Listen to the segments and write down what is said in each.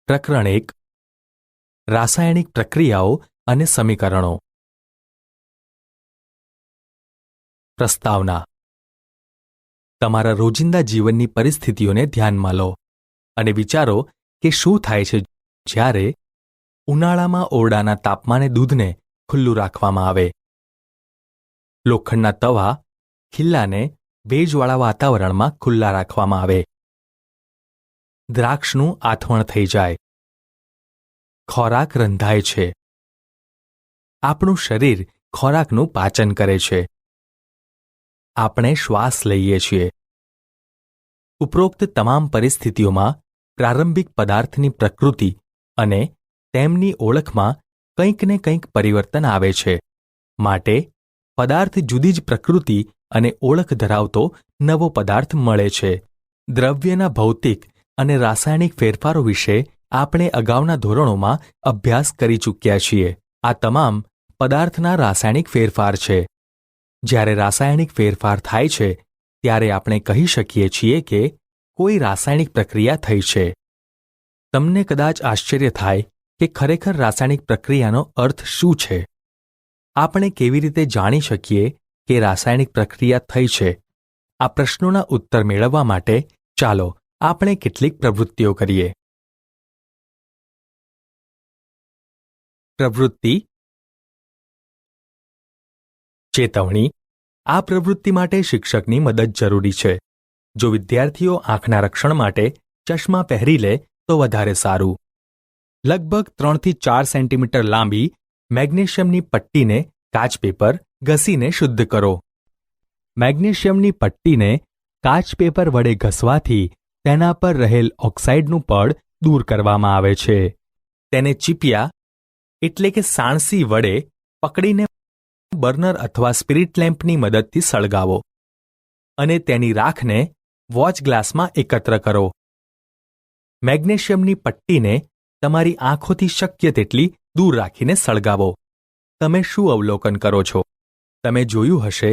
પ્રકરણ 1 રાસાયણિક પ્રક્રિયાઓ અને સમીકરણો. પ્રસ્તાવના. તમારા રોજિંદા જીવનની પરિસ્થિતિઓને ધ્યાનમાં લો અને વિચારો કે શું થાય છે જ્યારે ઉનાળામાં ઓરડાના તાપમાને દૂધને ખુલ્લું રાખવામાં આવે. લોખંડના તવા ખિલ્લાને ભેજવાળા વાતાવરણમાં ખુલ્લા રાખવામાં આવે. દ્રાક્ષનું આથવણ થઈ જાય. ખોરાક રંધાય છે. આપણું શરીર ખોરાકનું પાચન કરે છે. આપણે શ્વાસ લઈએ છીએ. ઉપરોક્ત તમામ પરિસ્થિતિઓમાં પ્રારંભિક પદાર્થની પ્રકૃતિ અને તેમની ઓળખમાં કંઈક ને કંઈક પરિવર્તન આવે છે. માટે પદાર્થ જુદી જ પ્રકૃતિ અને ઓળખ ધરાવતો નવો પદાર્થ મળે છે. દ્રવ્યના ભૌતિક અને રાસાયણિક ફેરફારો વિશે આપણે અગાઉના ધોરણોમાં અભ્યાસ કરી ચૂક્યા છીએ. આ તમામ પદાર્થના રાસાયણિક ફેરફાર છે. જ્યારે રાસાયણિક ફેરફાર થાય છે ત્યારે આપણે કહી શકીએ છીએ કે કોઈ રાસાયણિક પ્રક્રિયા થઈ છે. તમને કદાચ આશ્ચર્ય થાય કે ખરેખર રાસાયણિક પ્રક્રિયાનો અર્થ શું છે. આપણે કેવી રીતે જાણી શકીએ કે રાસાયણિક પ્રક્રિયા થઈ છે? આ પ્રશ્નોના ઉત્તર મેળવવા માટે ચાલો આપણે કેટલીક પ્રવૃત્તિઓ કરીએ. પ્રવૃત્તિ. ચેતવણી. આ પ્રવૃત્તિ માટે શિક્ષકની મદદ જરૂરી છે. જો વિદ્યાર્થીઓ આંખના રક્ષણ માટે ચશ્મા પહેરી લે તો વધારે સારું. લગભગ 3 થી 4 સેન્ટીમીટર લાંબી મેગ્નેશિયમની પટ્ટીને કાચ પેપર ઘસીને શુદ્ધ કરો. મેગ્નેશિયમની પટ્ટીને કાચ પેપર વડે ઘસવાથી તેના પર રહેલ ઓક્સાઇડનું પડ દૂર કરવામાં આવે છે. તેને ચીપિયા એટલે કે સાણસી વડે પકડીને બર્નર અથવા સ્પિરિટ લેમ્પની મદદથી સળગાવો અને તેની રાખને વોચ ગ્લાસમાં એકત્ર કરો. મેગ્નેશિયમની પટ્ટીને તમારી આંખોથી શક્ય તેટલી દૂર રાખીને સળગાવો. તમે શું અવલોકન કરો છો? તમે જોયું હશે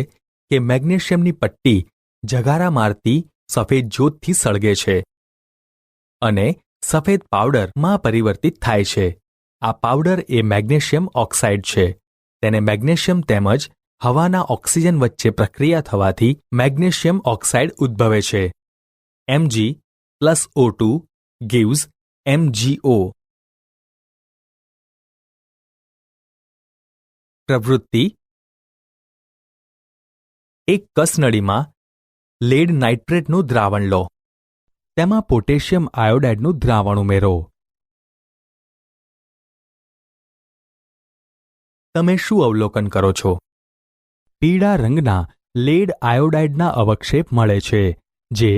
કે મેગ્નેશિયમની પટ્ટી જગારા મારતી સફેદ જ્યોતથી સળગે છે અને સફેદ પાવડરમાં પરિવર્તિત થાય છે. આ પાવડર એ મેગ્નેશિયમ ઓક્સાઇડ છે. તેને મેગ્નેશિયમ તેમજ હવાના ઓક્સિજન વચ્ચે પ્રક્રિયા થવાથી મેગ્નેશિયમ ઓક્સાઇડ ઉદ્ભવે છે. Mg+O2 gives MgO. પ્રવૃત્તિ. એક કસનળીમાં લેડ નાઇટ્રેટનું દ્રાવણ લો. તેમાં પોટેશિયમ આયોડાઇડનું દ્રાવણ ઉમેરો. તમે શું અવલોકન કરો છો? પીળા રંગના લેડ આયોડાઇડના અવક્ષેપ મળે છે જે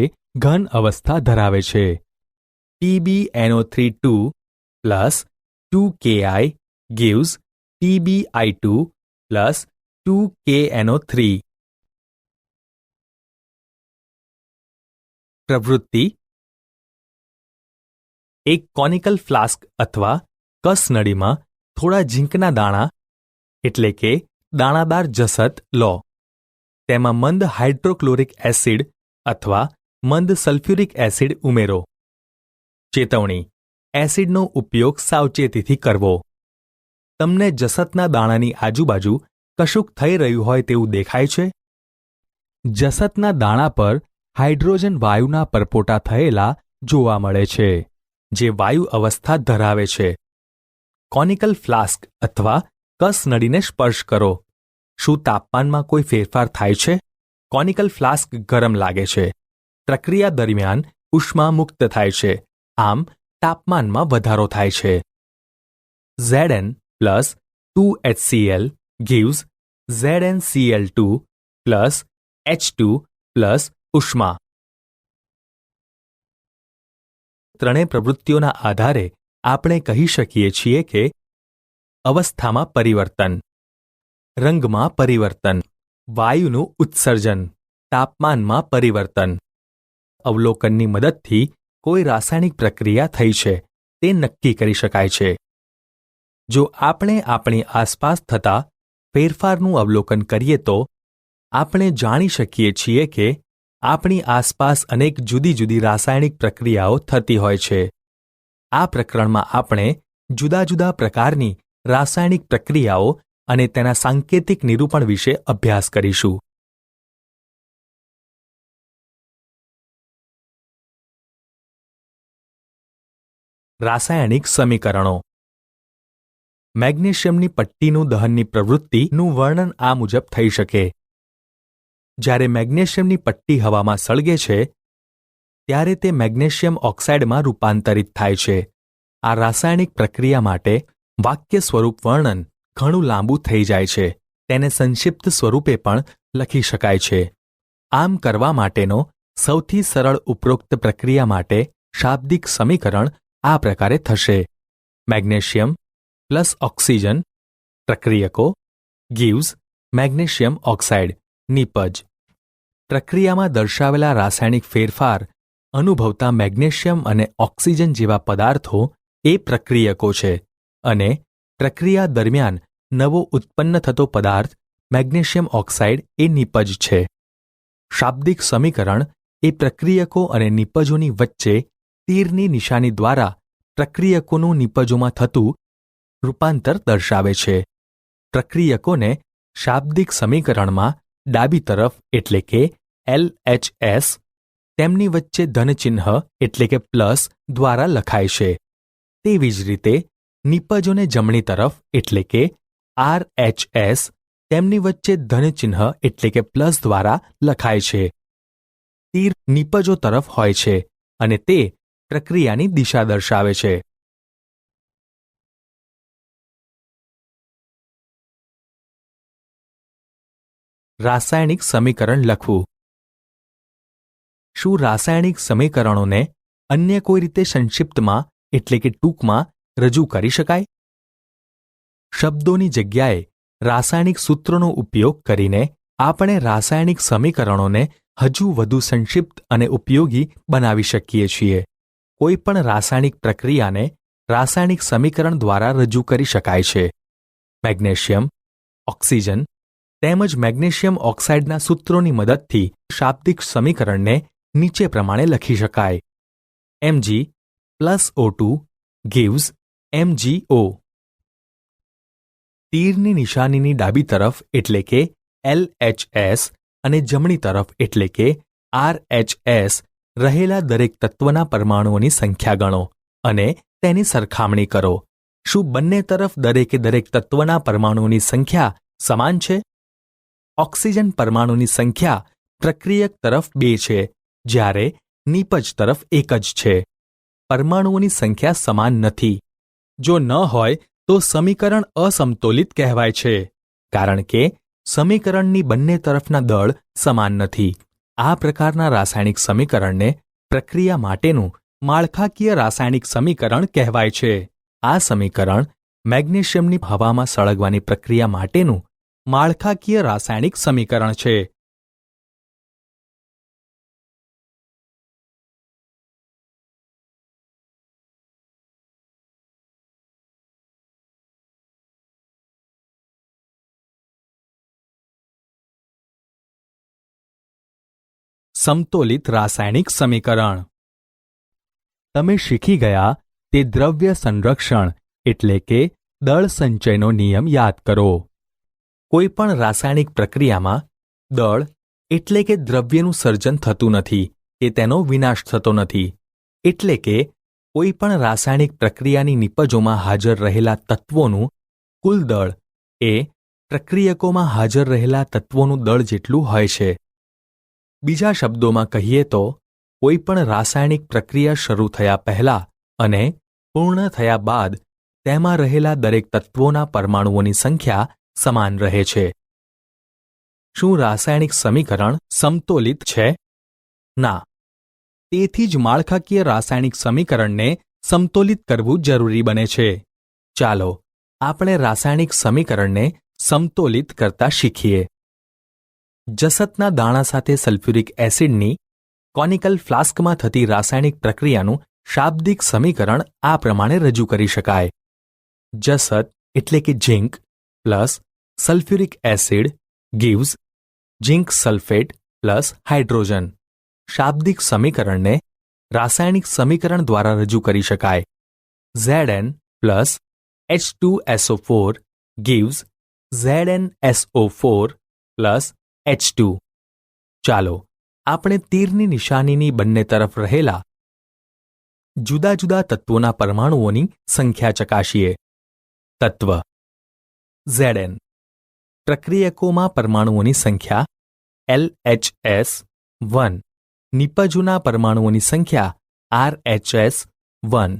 ઘન અવસ્થા ધરાવે છે. PbNO3 2 2Ki gives PbI2 2KNO3. પ્રવૃત્તિ. એક કોનિકલ ફ્લાસ્ક અથવા કસનળીમાં થોડા ઝીંકના દાણા એટલે કે દાણાદાર જસત લો. તેમાં મંદ હાઇડ્રોક્લોરિક એસિડ અથવા મંદ સલ્ફ્યુરિક એસિડ ઉમેરો. ચેતવણી. એસિડનો ઉપયોગ સાવચેતીથી કરવો. તમને જસતના દાણાની આજુબાજુ કશુંક થઈ રહ્યું હોય તેવું દેખાય છે? જસતના દાણા પર હાઇડ્રોજન વાયુના પરપોટા થયેલા જોવા મળે છે જે વાયુ અવસ્થા ધરાવે છે. કોનિકલ ફ્લાસ્ક અથવા કસનળીને સ્પર્શ કરો. શું તાપમાનમાં કોઈ ફેરફાર થાય છે? કોનિકલ ફ્લાસ્ક ગરમ લાગે છે. પ્રક્રિયા દરમિયાન ઉષ્મા મુક્ત થાય છે. આમ તાપમાનમાં વધારો થાય છે. Zn+2HCl gives ZnCl2 H2 ઉષ્મા. ત્રણેય પ્રવૃત્તિઓના આધારે આપણે કહી શકીએ છીએ કે અવસ્થામાં પરિવર્તન, રંગમાં પરિવર્તન, વાયુનું ઉત્સર્જન, તાપમાનમાં પરિવર્તન. અવલોકનની મદદથી કોઈ રાસાયણિક પ્રક્રિયા થઈ છે તે નક્કી કરી શકાય છે. જો આપણે આપણી આસપાસ થતા ફેરફારનું અવલોકન કરીએ તો આપણે જાણી શકીએ છીએ કે આપણી આસપાસ અનેક જુદી જુદી રાસાયણિક પ્રક્રિયાઓ થતી હોય છે. આ પ્રકરણમાં આપણે જુદા જુદા પ્રકારની રાસાયણિક પ્રક્રિયાઓ અને તેના સાંકેતિક નિરૂપણ વિશે અભ્યાસ કરીશું. રાસાયણિક સમીકરણો. મેગ્નેશિયમની પટ્ટીનું દહનની પ્રવૃત્તિનું વર્ણન આ મુજબ થઈ શકે. જ્યારે મેગ્નેશિયમની પટ્ટી હવામાં સળગે છે ત્યારે તે મેગ્નેશિયમ ઓક્સાઇડમાં રૂપાંતરિત થાય છે. આ રાસાયણિક પ્રક્રિયા માટે વાક્ય સ્વરૂપ વર્ણન ઘણું લાંબુ થઈ જાય છે. તેને સંક્ષિપ્ત સ્વરૂપે પણ લખી શકાય છે. આમ કરવા માટેનો સૌથી સરળ ઉપરોક્ત પ્રક્રિયા માટે શાબ્દિક સમીકરણ આ પ્રકારે થશે: મેગ્નેશિયમ પ્લસ ઓક્સિજન પ્રક્રિયકો gives મેગ્નેશિયમ ઓક્સાઇડ નિપજ. પ્રક્રિયામાં દર્શાવેલા રાસાયણિક ફેરફાર અનુભવતા મેગ્નેશિયમ અને ઓક્સિજન જેવા પદાર્થો એ પ્રક્રિયકો છે અને પ્રક્રિયા દરમિયાન નવો ઉત્પન્ન થતો પદાર્થ મેગ્નેશિયમ ઓક્સાઇડ એ નિપજ છે. શાબ્દિક સમીકરણ એ પ્રક્રિયકો અને નિપજોની વચ્ચે તીરની નિશાની દ્વારા પ્રક્રિયકોનું નિપજોમાં થતું રૂપાંતર દર્શાવે છે. પ્રક્રિયકોને શાબ્દિક સમીકરણમાં ડાબી તરફ એટલે કે LHS તેમની વચ્ચે ધનચિહ્ન એટલે કે પ્લસ દ્વારા લખાય છે. તેવી જ રીતે નિપજોને જમણી તરફ એટલે કે RHS તેમની વચ્ચે ધનચિહ્ન એટલે કે પ્લસ દ્વારા લખાય છે. તીર નિપજો તરફ હોય છે અને તે પ્રક્રિયાની દિશા દર્શાવે છે. રાસાયણિક સમીકરણ લખવું. શું રાસાયણિક સમીકરણોને અન્ય કોઈ રીતે સંક્ષિપ્તમાં એટલે કે ટૂંકમાં રજૂ કરી શકાય? શબ્દોની જગ્યાએ રાસાયણિક સૂત્રોનો ઉપયોગ કરીને આપણે રાસાયણિક સમીકરણોને હજુ વધુ સંક્ષિપ્ત અને ઉપયોગી બનાવી શકીએ છીએ. કોઈ પણ રાસાયણિક પ્રક્રિયાને રાસાયણિક સમીકરણ દ્વારા રજૂ કરી શકાય છે. મેગ્નેશિયમ, ઓક્સિજન તેમજ મેગ્નેશિયમ ઓક્સાઇડના સૂત્રોની મદદથી શાબ્દિક સમીકરણને નીચે પ્રમાણે લખી શકાય: Mg plus O2 gives MgO. તીરની નિશાનીની ડાબી તરફ એટલે કે LHS અને જમણી તરફ એટલે કે RHS રહેલા દરેક તત્વના પરમાણુઓની સંખ્યા ગણો અને તેની સરખામણી કરો. શું બંને તરફ દરેકે દરેક તત્વના પરમાણુઓની સંખ્યા સમાન છે? ઓક્સિજન પરમાણુની સંખ્યા પ્રક્રિયક તરફ 2 છે જ્યારે નિપજ તરફ 1 જ છે. પરમાણુઓની સંખ્યા સમાન નથી. જો ન હોય તો સમીકરણ અસમતોલિત કહેવાય છે કારણ કે સમીકરણની બંને તરફના દળ સમાન નથી. આ પ્રકારના રાસાયણિક સમીકરણને પ્રક્રિયા માટેનું માળખાકીય રાસાયણિક સમીકરણ કહેવાય છે. આ સમીકરણ મેગ્નેશિયમની હવામાં સળગવાની પ્રક્રિયા માટેનું માળખાકીય રાસાયણિક સમીકરણ છે. સમતોલિત રાસાયણિક સમીકરણ. તમે શીખી ગયા તે દ્રવ્ય સંરક્ષણ એટલે કે દળ સંચયનો નિયમ યાદ કરો. કોઈ પણ રાસાયણિક પ્રક્રિયામાં દળ એટલે કે દ્રવ્યનું સર્જન થતું નથી કે તેનો વિનાશ થતો નથી. એટલે કે કોઈ પણ રાસાયણિક પ્રક્રિયાની નિપજોમાં હાજર રહેલા તત્વોનું કુલ દળ એ પ્રક્રિયકોમાં હાજર રહેલા તત્વોનું દળ જેટલું હોય છે. બીજા શબ્દોમાં કહીએ તો કોઈ પણ રાસાયણિક પ્રક્રિયા શરૂ થયા પહેલા અને પૂર્ણ થયા બાદ તેમાં રહેલા દરેક તત્વોના પરમાણુઓની સંખ્યા સમાન રહે છે. શું રાસાયણિક સમીકરણ સમતોલિત છે? ના. તેથી જ માળખાકીય રાસાયણિક સમીકરણને સમતોલિત કરવું જરૂરી બને છે. ચાલો આપણે રાસાયણિક સમીકરણને સમતોલિત કરતા શીખીએ. જસતના દાણા સાથે સલ્ફ્યુરિક એસિડની કોનિકલ ફ્લાસ્કમાં થતી રાસાયણિક પ્રક્રિયાનું શાબ્દિક સમીકરણ આ પ્રમાણે રજૂ કરી શકાય: જસત એટલે કે zinc plus sulphuric acid gives zinc sulphate plus hydrogen. શાબ્દિક સમીકરણને રાસાયણિક સમીકરણ દ્વારા રજૂ કરી શકાય. Zn plus H2SO4 gives ZnSO4 plus H2. ચાલો આપણે તીરની નિશાનીની બંને તરફ રહેલા જુદા જુદા તત્વોના પરમાણુઓની સંખ્યા ચકાસીએ. તત્વ Zn પ્રક્રિયકોમાં પરમાણુઓની સંખ્યા LHS 1, નિપજોના પરમાણુઓની સંખ્યા RHS 1.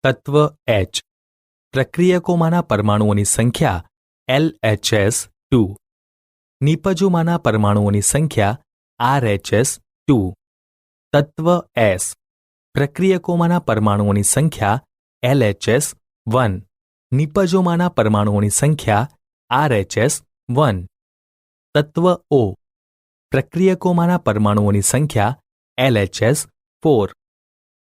તત્વ H પ્રક્રિયકોમાંના પરમાણુઓની સંખ્યા LHS 2, નિપજોમાંના પરમાણુઓની સંખ્યા RHS 2. તત્વ S પ્રક્રિયકોમાંના પરમાણુઓની સંખ્યા LHS 1, નિપજોમાંના પરમાણુઓની સંખ્યા RHS 1. તત્વ O પ્રક્રિયકોમાંના પરમાણુઓની સંખ્યા LHS 4,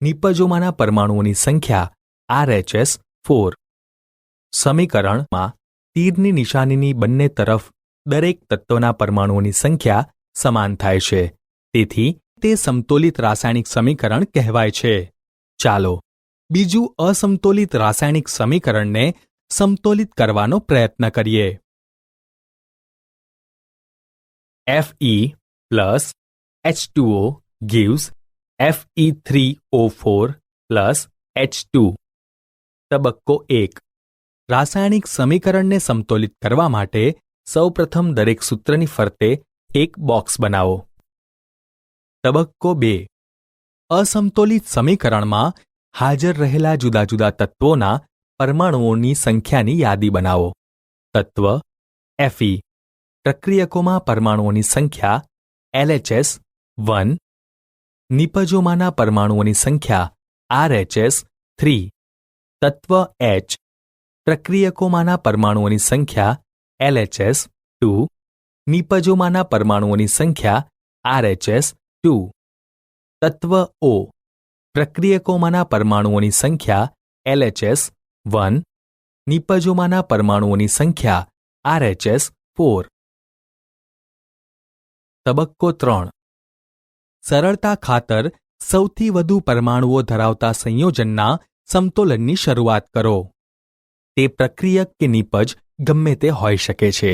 નિપજોમાંના પરમાણુઓની સંખ્યા RHS 4. સમીકરણમાં તીરની નિશાનીની બંને તરફ દરેક તત્વના પરમાણુઓની સંખ્યા સમાન થાય છે, તેથી તે સમતોલિત રાસાયણિક સમીકરણ કહેવાય છે. ચાલો બીજું અસમતોલિત રાસાયણિક સમીકરણને સમતોલિત કરવાનો પ્રયત્ન કરીએ. Fe plus H2O gives Fe3O4 plus H2. તબક્કો 1. રાસાયણિક સમીકરણને સમતોલિત કરવા માટે સૌપ્રથમ દરેક સૂત્રની ફરતે એક બોક્સ બનાવો. તબક્કો 2. અસમતોલિત સમીકરણમાં હાજર રહેલા જુદા જુદા તત્વોના પરમાણુઓની સંખ્યાની યાદી બનાવો. તત્વ Fe પ્રક્રિયકોમાં પરમાણુઓની સંખ્યા LHS 1, નિપજોમાંના પરમાણુઓની સંખ્યા RHS 3. તત્વ H પ્રક્રિયકોમાંના પરમાણુઓની સંખ્યા LHS 2, નિપજોમાંના પરમાણુઓની સંખ્યા RHS 2. તત્વ O પ્રક્રિયકોમાંના પરમાણુઓની સંખ્યા LHS 1, નિપજોમાંના પરમાણુઓની સંખ્યા RHS 4. તબક્કો 3. સરળતા ખાતર સૌથી વધુ પરમાણુઓ ધરાવતા સંયોજનના સમતોલનની શરૂઆત કરો. તે પ્રક્રિયક કે નિપજ ગમે તે હોઈ શકે છે.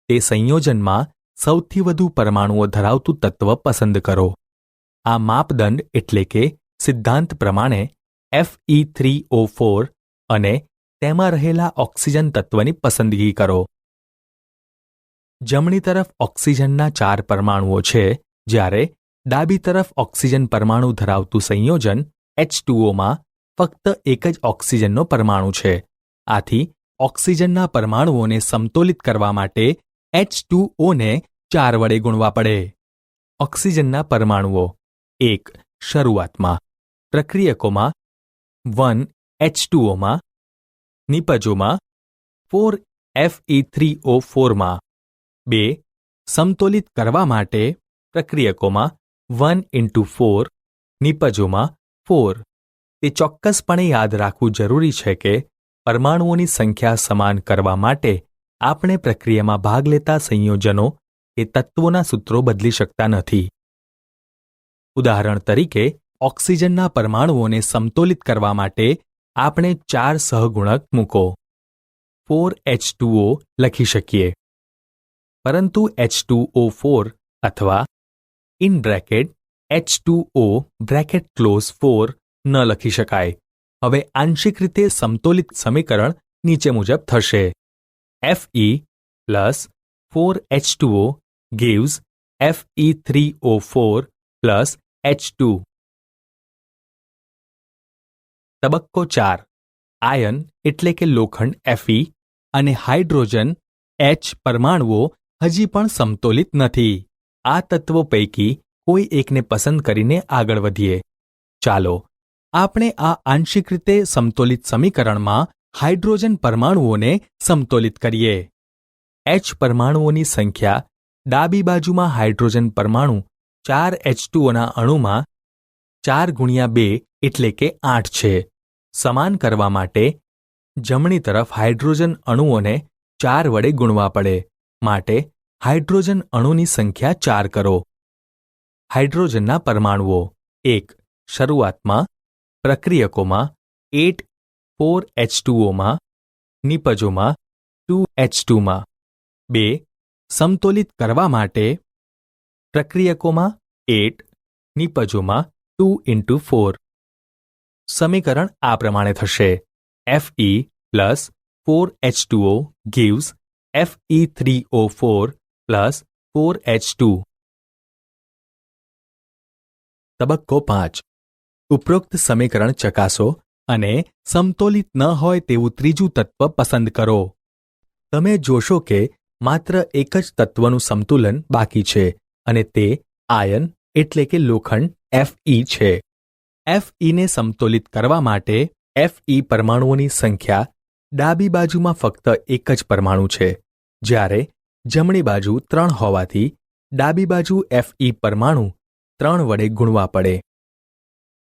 તે સંયોજનમાં સૌથી વધુ પરમાણુઓ ધરાવતું તત્વ પસંદ કરો. આ માપદંડ એટલે કે સિદ્ધાંત પ્રમાણે Fe3O4 અને તેમાં રહેલા ઓક્સિજન તત્વની પસંદગી કરો. જમણી તરફ ઓક્સિજનના 4 પરમાણુઓ છે, જ્યારે ડાબી તરફ ઓક્સિજન પરમાણુ ધરાવતું સંયોજન H2Oમાં ફક્ત એક જ ઓક્સિજનનો પરમાણુ છે. આથી ઓક્સિજનના પરમાણુઓને સમતોલિત કરવા માટે H2Oને 4 વડે ગુણવા પડે. ઓક્સિજનના પરમાણુઓ 1 શરૂઆતમાં, પ્રક્રિયકોમાં 1 H2Oમાં, નિપજોમાં 4 Fe3O4માં. 2 સમતોલિત કરવા માટે પ્રક્રિયકોમાં 1x4, નિપજોમાં 4. તે ચોક્કસપણે યાદ રાખવું જરૂરી છે કે પરમાણુઓની સંખ્યા સમાન કરવા માટે આપણે પ્રક્રિયામાં ભાગ લેતા સંયોજનો કે તત્વોના સૂત્રો બદલી શકતા નથી. ઉદાહરણ તરીકે ઓક્સિજનના પરમાણુઓને સમતોલિત કરવા માટે આપણે 4 સહગુણક મૂકો 4H2O લખી શકીએ, પરંતુ H2O4 અથવા H2O બ્રેકેટ ક્લોઝ 4 ન લખી શકાય. હવે આંશિક રીતે સમતોલિત સમીકરણ નીચે મુજબ થશે. Fe plus 4H2O gives Fe3O4 plus H2. તબક્કો 4. આયન એટલે કે લોખંડ Fe અને હાઇડ્રોજન H પરમાણુઓ હજી પણ સમતોલિત નથી. આ તત્વો પૈકી કોઈ એકને પસંદ કરીને આગળ વધીએ. ચાલો આપણે આ આંશિક રીતે સમતોલિત સમીકરણમાં હાઇડ્રોજન પરમાણુઓને સમતોલિત કરીએ. H પરમાણુઓની સંખ્યા ડાબી બાજુમાં હાઇડ્રોજન પરમાણુ 4 H2Oના અણુમાં 4x2 એટલે કે 8 છે. સમાન કરવા માટે જમણી તરફ હાઇડ્રોજન અણુઓને 4 વડે ગુણવા પડે. માટે હાઇડ્રોજન અણુની સંખ્યા 4 કરો. હાઇડ્રોજનના પરમાણુઓ 1 શરૂઆતમાં, પ્રક્રિયકોમાં 8 4H2O માં, નિપજોમાં 2H2 માં. 2. સમતોલિત કરવા માટે પ્રક્રિયકોમાં 8, નિપજોમાં 2 × 4. સમીકરણ આ પ્રમાણે થશે: Fe plus 4H2O gives Fe3O4 plus 4H2. તબક્કો 5. ઉપરોક્ત સમીકરણ ચકાસો અને સમતોલિત ન હોય તેવું ત્રીજું તત્વ પસંદ કરો. તમે જોશો કે માત્ર એક જ તત્વનું સંતુલન બાકી છે અને તે આયન એટલે કે લોખંડ Fe છે. Fe ને સમતોલિત કરવા માટે Fe પરમાણુઓની સંખ્યા ડાબી બાજુમાં ફક્ત એક જ પરમાણુ છે, જ્યારે જમણી બાજુ 3 હોવાથી ડાબી બાજુ Fe પરમાણુ 3 વડે ગુણવા પડે.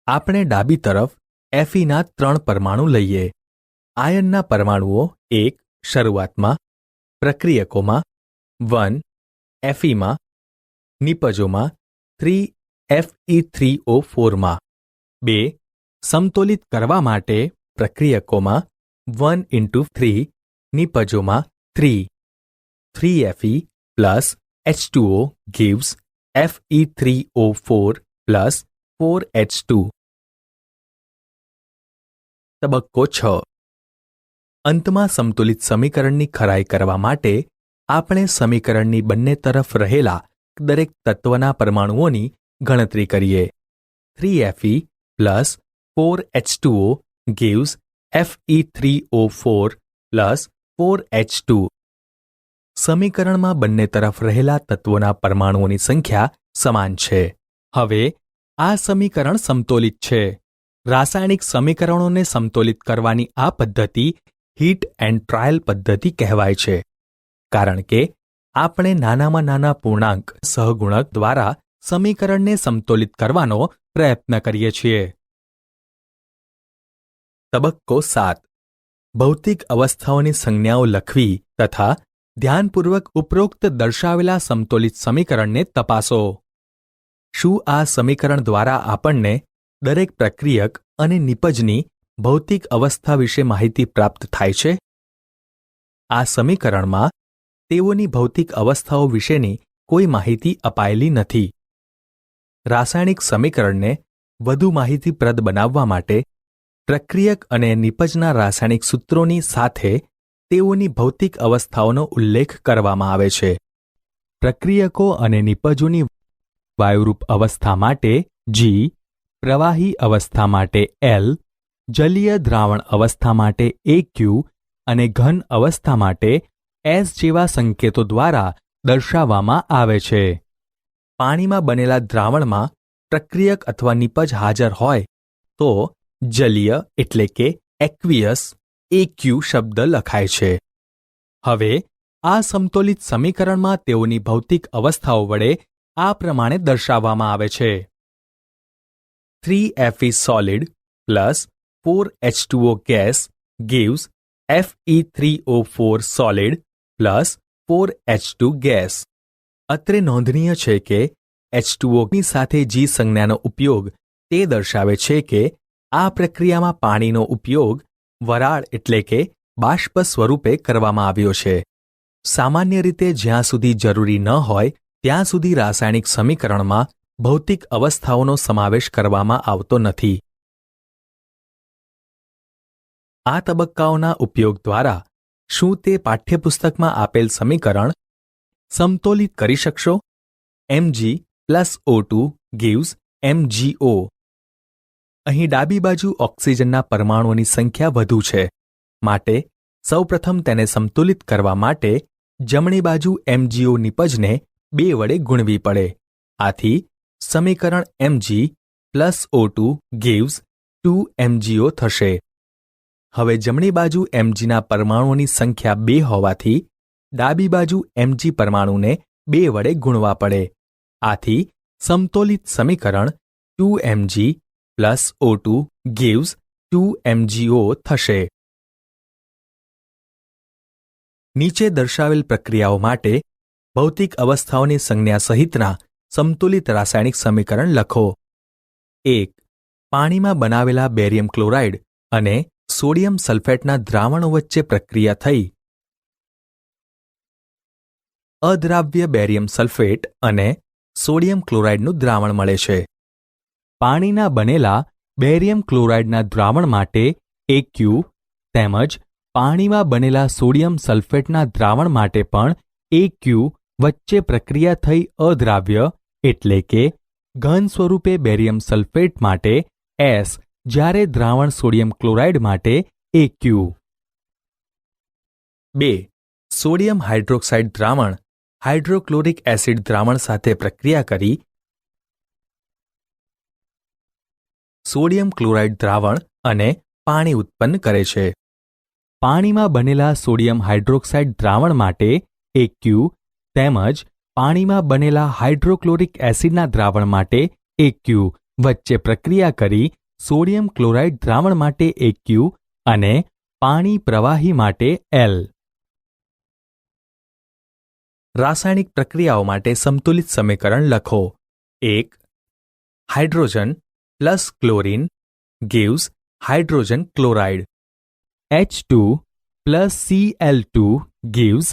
આપણે ડાબી તરફ Fe ના 3 પરમાણુ લઈએ. આયનના પરમાણુઓ 1 શરૂઆતમાં, પ્રક્રિયકોમાં 1 Fe માં, નિપજોમાં 3 Fe3O4 માં. 2. સમતોલિત કરવા માટે પ્રક્રિયકોમાં 1 × 3, નિપજોમાં 3. 3Fe plus H2O gives Fe3O4 plus 4H2. તબક્કો 6. અંતમાં સમતોલિત સમીકરણની ખરાઈ કરવા માટે આપણે સમીકરણની બંને તરફ રહેલા દરેક તત્વના પરમાણુઓની ગણતરી કરીએ. 3Fe plus 4H2O gives Fe3O4 plus 4H2. સમીકરણમાં બંને તરફ રહેલા તત્વોના પરમાણુઓની સંખ્યા સમાન છે. હવે આ સમીકરણ સમતોલિત છે. રાસાયણિક સમીકરણોને સમતોલિત કરવાની આ પદ્ધતિ હીટ એન્ડ ટ્રાયલ પદ્ધતિ કહેવાય છે, કારણ કે આપણે નાનામાં નાના પૂર્ણાંક સહગુણક દ્વારા સમીકરણને સમતોલિત કરવાનો પ્રયત્ન કરીએ છીએ. તબક્કો 7. ભૌતિક અવસ્થાઓની સંજ્ઞાઓ લખવી તથા ધ્યાનપૂર્વક ઉપરોક્ત દર્શાવેલા સમતોલિત સમીકરણને તપાસો. શું આ સમીકરણ દ્વારા આપણને દરેક પ્રક્રિયક અને નિપજની ભૌતિક અવસ્થા વિશે માહિતી પ્રાપ્ત થાય છે? આ સમીકરણમાં તેઓની ભૌતિક અવસ્થાઓ વિશેની કોઈ માહિતી અપાયેલી નથી. રાસાયણિક સમીકરણને વધુ માહિતીપ્રદ બનાવવા માટે પ્રક્રિયક અને નિપજના રાસાયણિક સૂત્રોની સાથે તેઓની ભૌતિક અવસ્થાઓનો ઉલ્લેખ કરવામાં આવે છે. પ્રક્રિયકો અને નિપજોની વાયુરૂપ અવસ્થા માટે G, પ્રવાહી અવસ્થા માટે L, જલીય દ્રાવણ અવસ્થા માટે AQ અને ઘન અવસ્થા માટે S જેવા સંકેતો દ્વારા દર્શાવવામાં આવે છે. પાણીમાં બનેલા દ્રાવણમાં પ્રક્રિયક અથવા નિપજ હાજર હોય તો જલીય એટલે કે એક્વિયસ AQ શબ્દ લખાય છે. હવે આ સમતોલિત સમીકરણમાં તેઓની ભૌતિક અવસ્થાઓ વડે આ પ્રમાણે દર્શાવવામાં આવે છે. 3Fe solid plus 4H2O gas gives Fe3O4 solid plus 4H2 gas. અત્રે નોંધનીય છે કે H2O ની સાથે G સંજ્ઞાનો ઉપયોગ તે દર્શાવે છે કે આ પ્રક્રિયામાં પાણીનો ઉપયોગ વરાળ એટલે કે બાષ્પ સ્વરૂપે કરવામાં આવ્યો છે. સામાન્ય રીતે જ્યાં સુધી જરૂરી ન હોય ત્યાં સુધી રાસાયણિક સમીકરણમાં ભૌતિક અવસ્થાઓનો સમાવેશ કરવામાં આવતો નથી. આ તબક્કાઓના ઉપયોગ દ્વારા શું તે પાઠ્યપુસ્તકમાં આપેલ સમીકરણ સમતોલિત કરી શકશો? Mg plus O2 gives MgO. અહીં ડાબી બાજુ ઓક્સિજનના પરમાણુઓની સંખ્યા વધુ છે, માટે સૌપ્રથમ તેને સમતુલિત કરવા માટે જમણી બાજુ MgO નિપજને 2 વડે ગુણવી પડે. આથી સમીકરણ Mg plus O2 gives 2MgO થશે. હવે જમણી બાજુ Mg ના પરમાણુઓની સંખ્યા 2 હોવાથી ડાબી બાજુ Mg પરમાણુને 2 વડે ગુણવા પડે. આથી સમતોલિત સમીકરણ 2Mg plus O2 gives 2MgO થશે. નીચે દર્શાવેલ પ્રક્રિયાઓ માટે ભૌતિક અવસ્થાઓની સંજ્ઞા સહિતના સમતુલિત રાસાયણિક સમીકરણ લખો. 1. પાણીમાં બનાવેલા બેરિયમ ક્લોરાઇડ અને સોડિયમ સલ્ફેટના દ્રાવણો વચ્ચે પ્રક્રિયા થઈ અદ્રાવ્ય બેરિયમ સલ્ફેટ અને સોડિયમ ક્લોરાઇડનું દ્રાવણ મળે છે. પાણીના બનેલા બેરિયમ ક્લોરાઇડના દ્રાવણ માટે AQ તેમજ પાણીમાં બનેલા સોડિયમ સલ્ફેટના દ્રાવણ માટે પણ AQ વચ્ચે પ્રક્રિયા થઈ અદ્રાવ્ય એટલે કે ઘન સ્વરૂપે બેરિયમ સલ્ફેટ માટે S જ્યારે દ્રાવણ સોડિયમ ક્લોરાઇડ માટે AQ. 2. સોડિયમ હાઇડ્રોક્સાઇડ દ્રાવણ હાઇડ્રોક્લોરિક એસિડ દ્રાવણ સાથે પ્રક્રિયા કરી સોડિયમ ક્લોરાઇડ દ્રાવણ અને પાણી ઉત્પન્ન કરે છે. પાણીમાં બનેલા સોડિયમ હાઇડ્રોક્સાઇડ દ્રાવણ માટે AQ તેમજ પાણીમાં બનેલા હાઇડ્રોક્લોરિક એસિડના દ્રાવણ માટે AQ વચ્ચે પ્રક્રિયા કરી સોડિયમ ક્લોરાઇડ દ્રાવણ માટે AQ અને પાણી પ્રવાહી માટે L. રાસાયણિક પ્રક્રિયાઓ માટે સમતુલિત સમીકરણ લખો. 1. Hydrogen plus chlorine gives hydrogen chloride. H2 plus Cl2 gives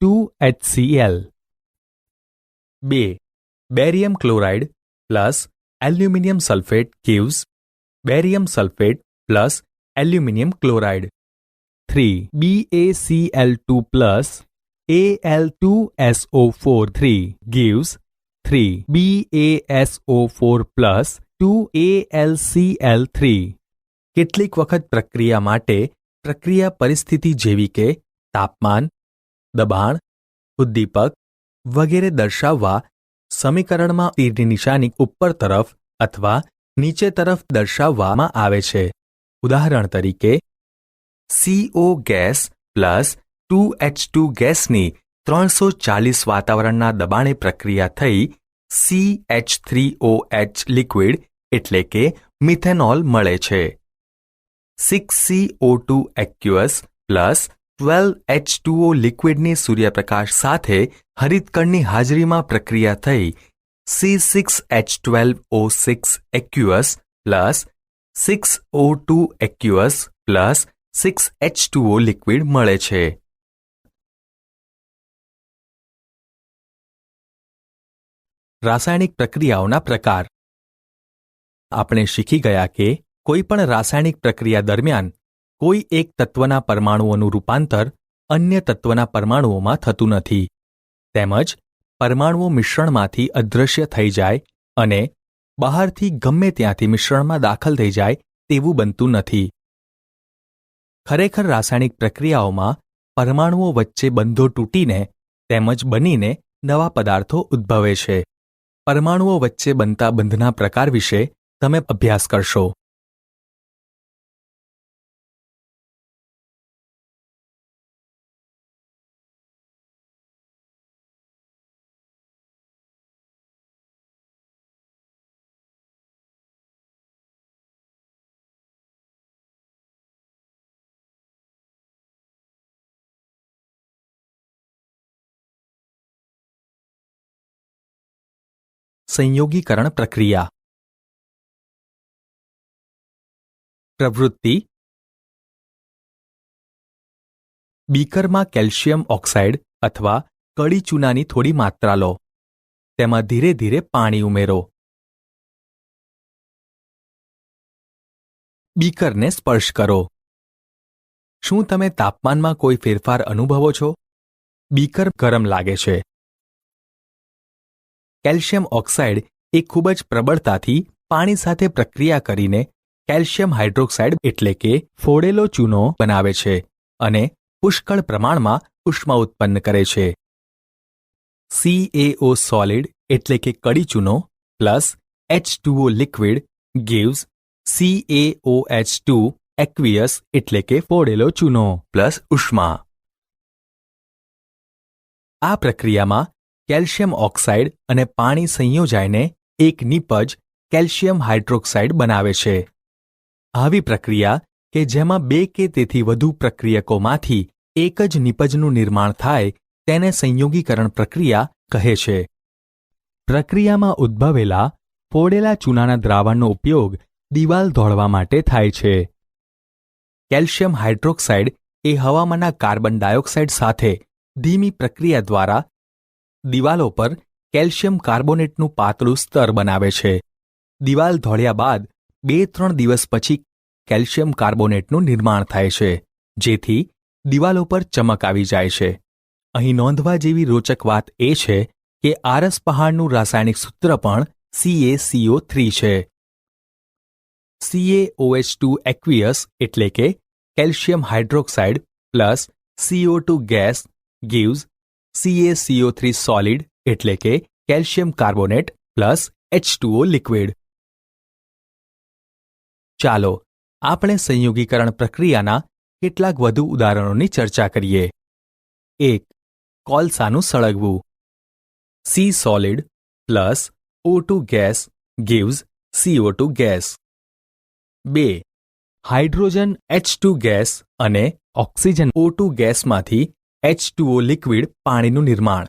2HCl. 2. Barium chloride plus aluminium sulphate gives barium sulphate plus aluminium chloride. 3. BaCl2 plus Al2SO4 gives 3BaSO4 plus 2AlCl3. કેટલીક વખત પ્રક્રિયા માટે પ્રક્રિયા પરિસ્થિતિ જેવી કે તાપમાન, દબાણ, ઉદ્દીપક વગેરે દર્શાવવા સમીકરણમાં તીરની નિશાની ઉપર તરફ અથવા નીચે તરફ દર્શાવવામાં આવે છે. ઉદાહરણ તરીકે CO ગેસ પ્લસ 2H2 ગેસની 340 વાતાવરણના દબાણે પ્રક્રિયા થઈ CH3OH લિક્વિડ એટલે કે મિથેનોલ મળે છે. 6CO2 એક્યુઅસ પ્લસ 12H2O લિક્વિડની સૂર્યપ્રકાશ સાથે હરિતકણની હાજરીમાં પ્રક્રિયા થઈ C6H12O6 aqueous plus 6O2 aqueous plus 6H2O liquid મળે છે. રાસાયણિક પ્રક્રિયાઓના પ્રકાર. આપણે શીખી ગયા કે કોઈ પણ રાસાયણિક પ્રક્રિયા દરમિયાન કોઈ એક તત્વના પરમાણુઓનું રૂપાંતર અન્ય તત્વના પરમાણુઓમાં થતું નથી તેમજ પરમાણુઓ મિશ્રણમાંથી અદૃશ્ય થઈ જાય અને બહારથી ગમે ત્યાંથી મિશ્રણમાં દાખલ થઈ જાય તેવું બનતું નથી. ખરેખર રાસાયણિક પ્રક્રિયાઓમાં પરમાણુઓ વચ્ચે બંધો તૂટીને તેમજ બનીને નવા પદાર્થો ઉદ્ભવે છે. પરમાણુઓ વચ્ચે બનતા બંધના પ્રકાર વિશે તમે અભ્યાસ કરશો. સંયોગીકરણ પ્રક્રિયા. પ્રવૃત્તિ. બીકરમાં કેલ્શિયમ ઓક્સાઇડ અથવા કડી ચૂનાની થોડી માત્રા લો. તેમાં ધીરે ધીરે પાણી ઉમેરો. બીકરને સ્પર્શ કરો. શું તમે તાપમાનમાં કોઈ ફેરફાર અનુભવો છો? બીકર ગરમ લાગે છે. કેલ્શિયમ ઓક્સાઇડ એ ખૂબ જ પ્રબળતાથી પાણી સાથે પ્રક્રિયા કરીને કેલ્શિયમ હાઇડ્રોક્સાઇડ એટલે કે ફોડેલો ચૂનો બનાવે છે અને પુષ્કળ પ્રમાણમાં ઉષ્મા ઉત્પન્ન કરે છે. CaO સોલિડ એટલે કે કડી ચૂનો plus H2O liquid gives CaOH2 aqueous એટલે કે ફોડેલો ચૂનો પ્લસ ઉષ્મા. આ પ્રક્રિયામાં કેલ્શિયમ ઓક્સાઇડ અને પાણી સંયોજાઈને એક નિપજ કેલ્શિયમ હાઇડ્રોક્સાઇડ બનાવે છે. આવી પ્રક્રિયા કે જેમાં બે કે તેથી વધુ પ્રક્રિયકોમાંથી એક જ નિપજનું નિર્માણ થાય તેને સંયોગીકરણ પ્રક્રિયા કહે છે. પ્રક્રિયામાં ઉદ્ભવેલા ફોડેલા ચૂનાના દ્રાવણનો ઉપયોગ દિવાલ ધોળવા માટે થાય છે. કેલ્શિયમ હાઇડ્રોક્સાઇડ એ હવામાંના કાર્બન ડાયોક્સાઇડ સાથે ધીમી પ્રક્રિયા દ્વારા દિવાલો પર કેલ્શિયમ કાર્બોનેટનું પાતળું સ્તર બનાવે છે. દિવાલ ધોળ્યા બાદ 2-3 દિવસ પછી કેલ્શિયમ કાર્બોનેટનું નિર્માણ થાય છે, જેથી દિવાલો પર ચમક આવી જાય છે. અહીં નોંધવા જેવી રોચક વાત એ છે કે આરસ પહાડનું રાસાયણિક સૂત્ર પણ CaCO3 છે. CaOH2 એક્વિયસ એટલે કે calcium hydroxide plus CO2 gas gives CaCO3 solid એટલે કે calcium carbonate plus H2O liquid. ચાલો આપણે સંયોગીકરણ પ્રક્રિયાના કેટલાક વધુ ઉદાહરણોની ચર્ચા કરીએ. 1. કોલસાનું સળગવું. C solid plus O2 gas gives CO2 gas. 2. Hydrogen H2 gas અને ઓક્સિજન O2 ગેસમાંથી H2O લિક્વિડ પાણીનું નિર્માણ.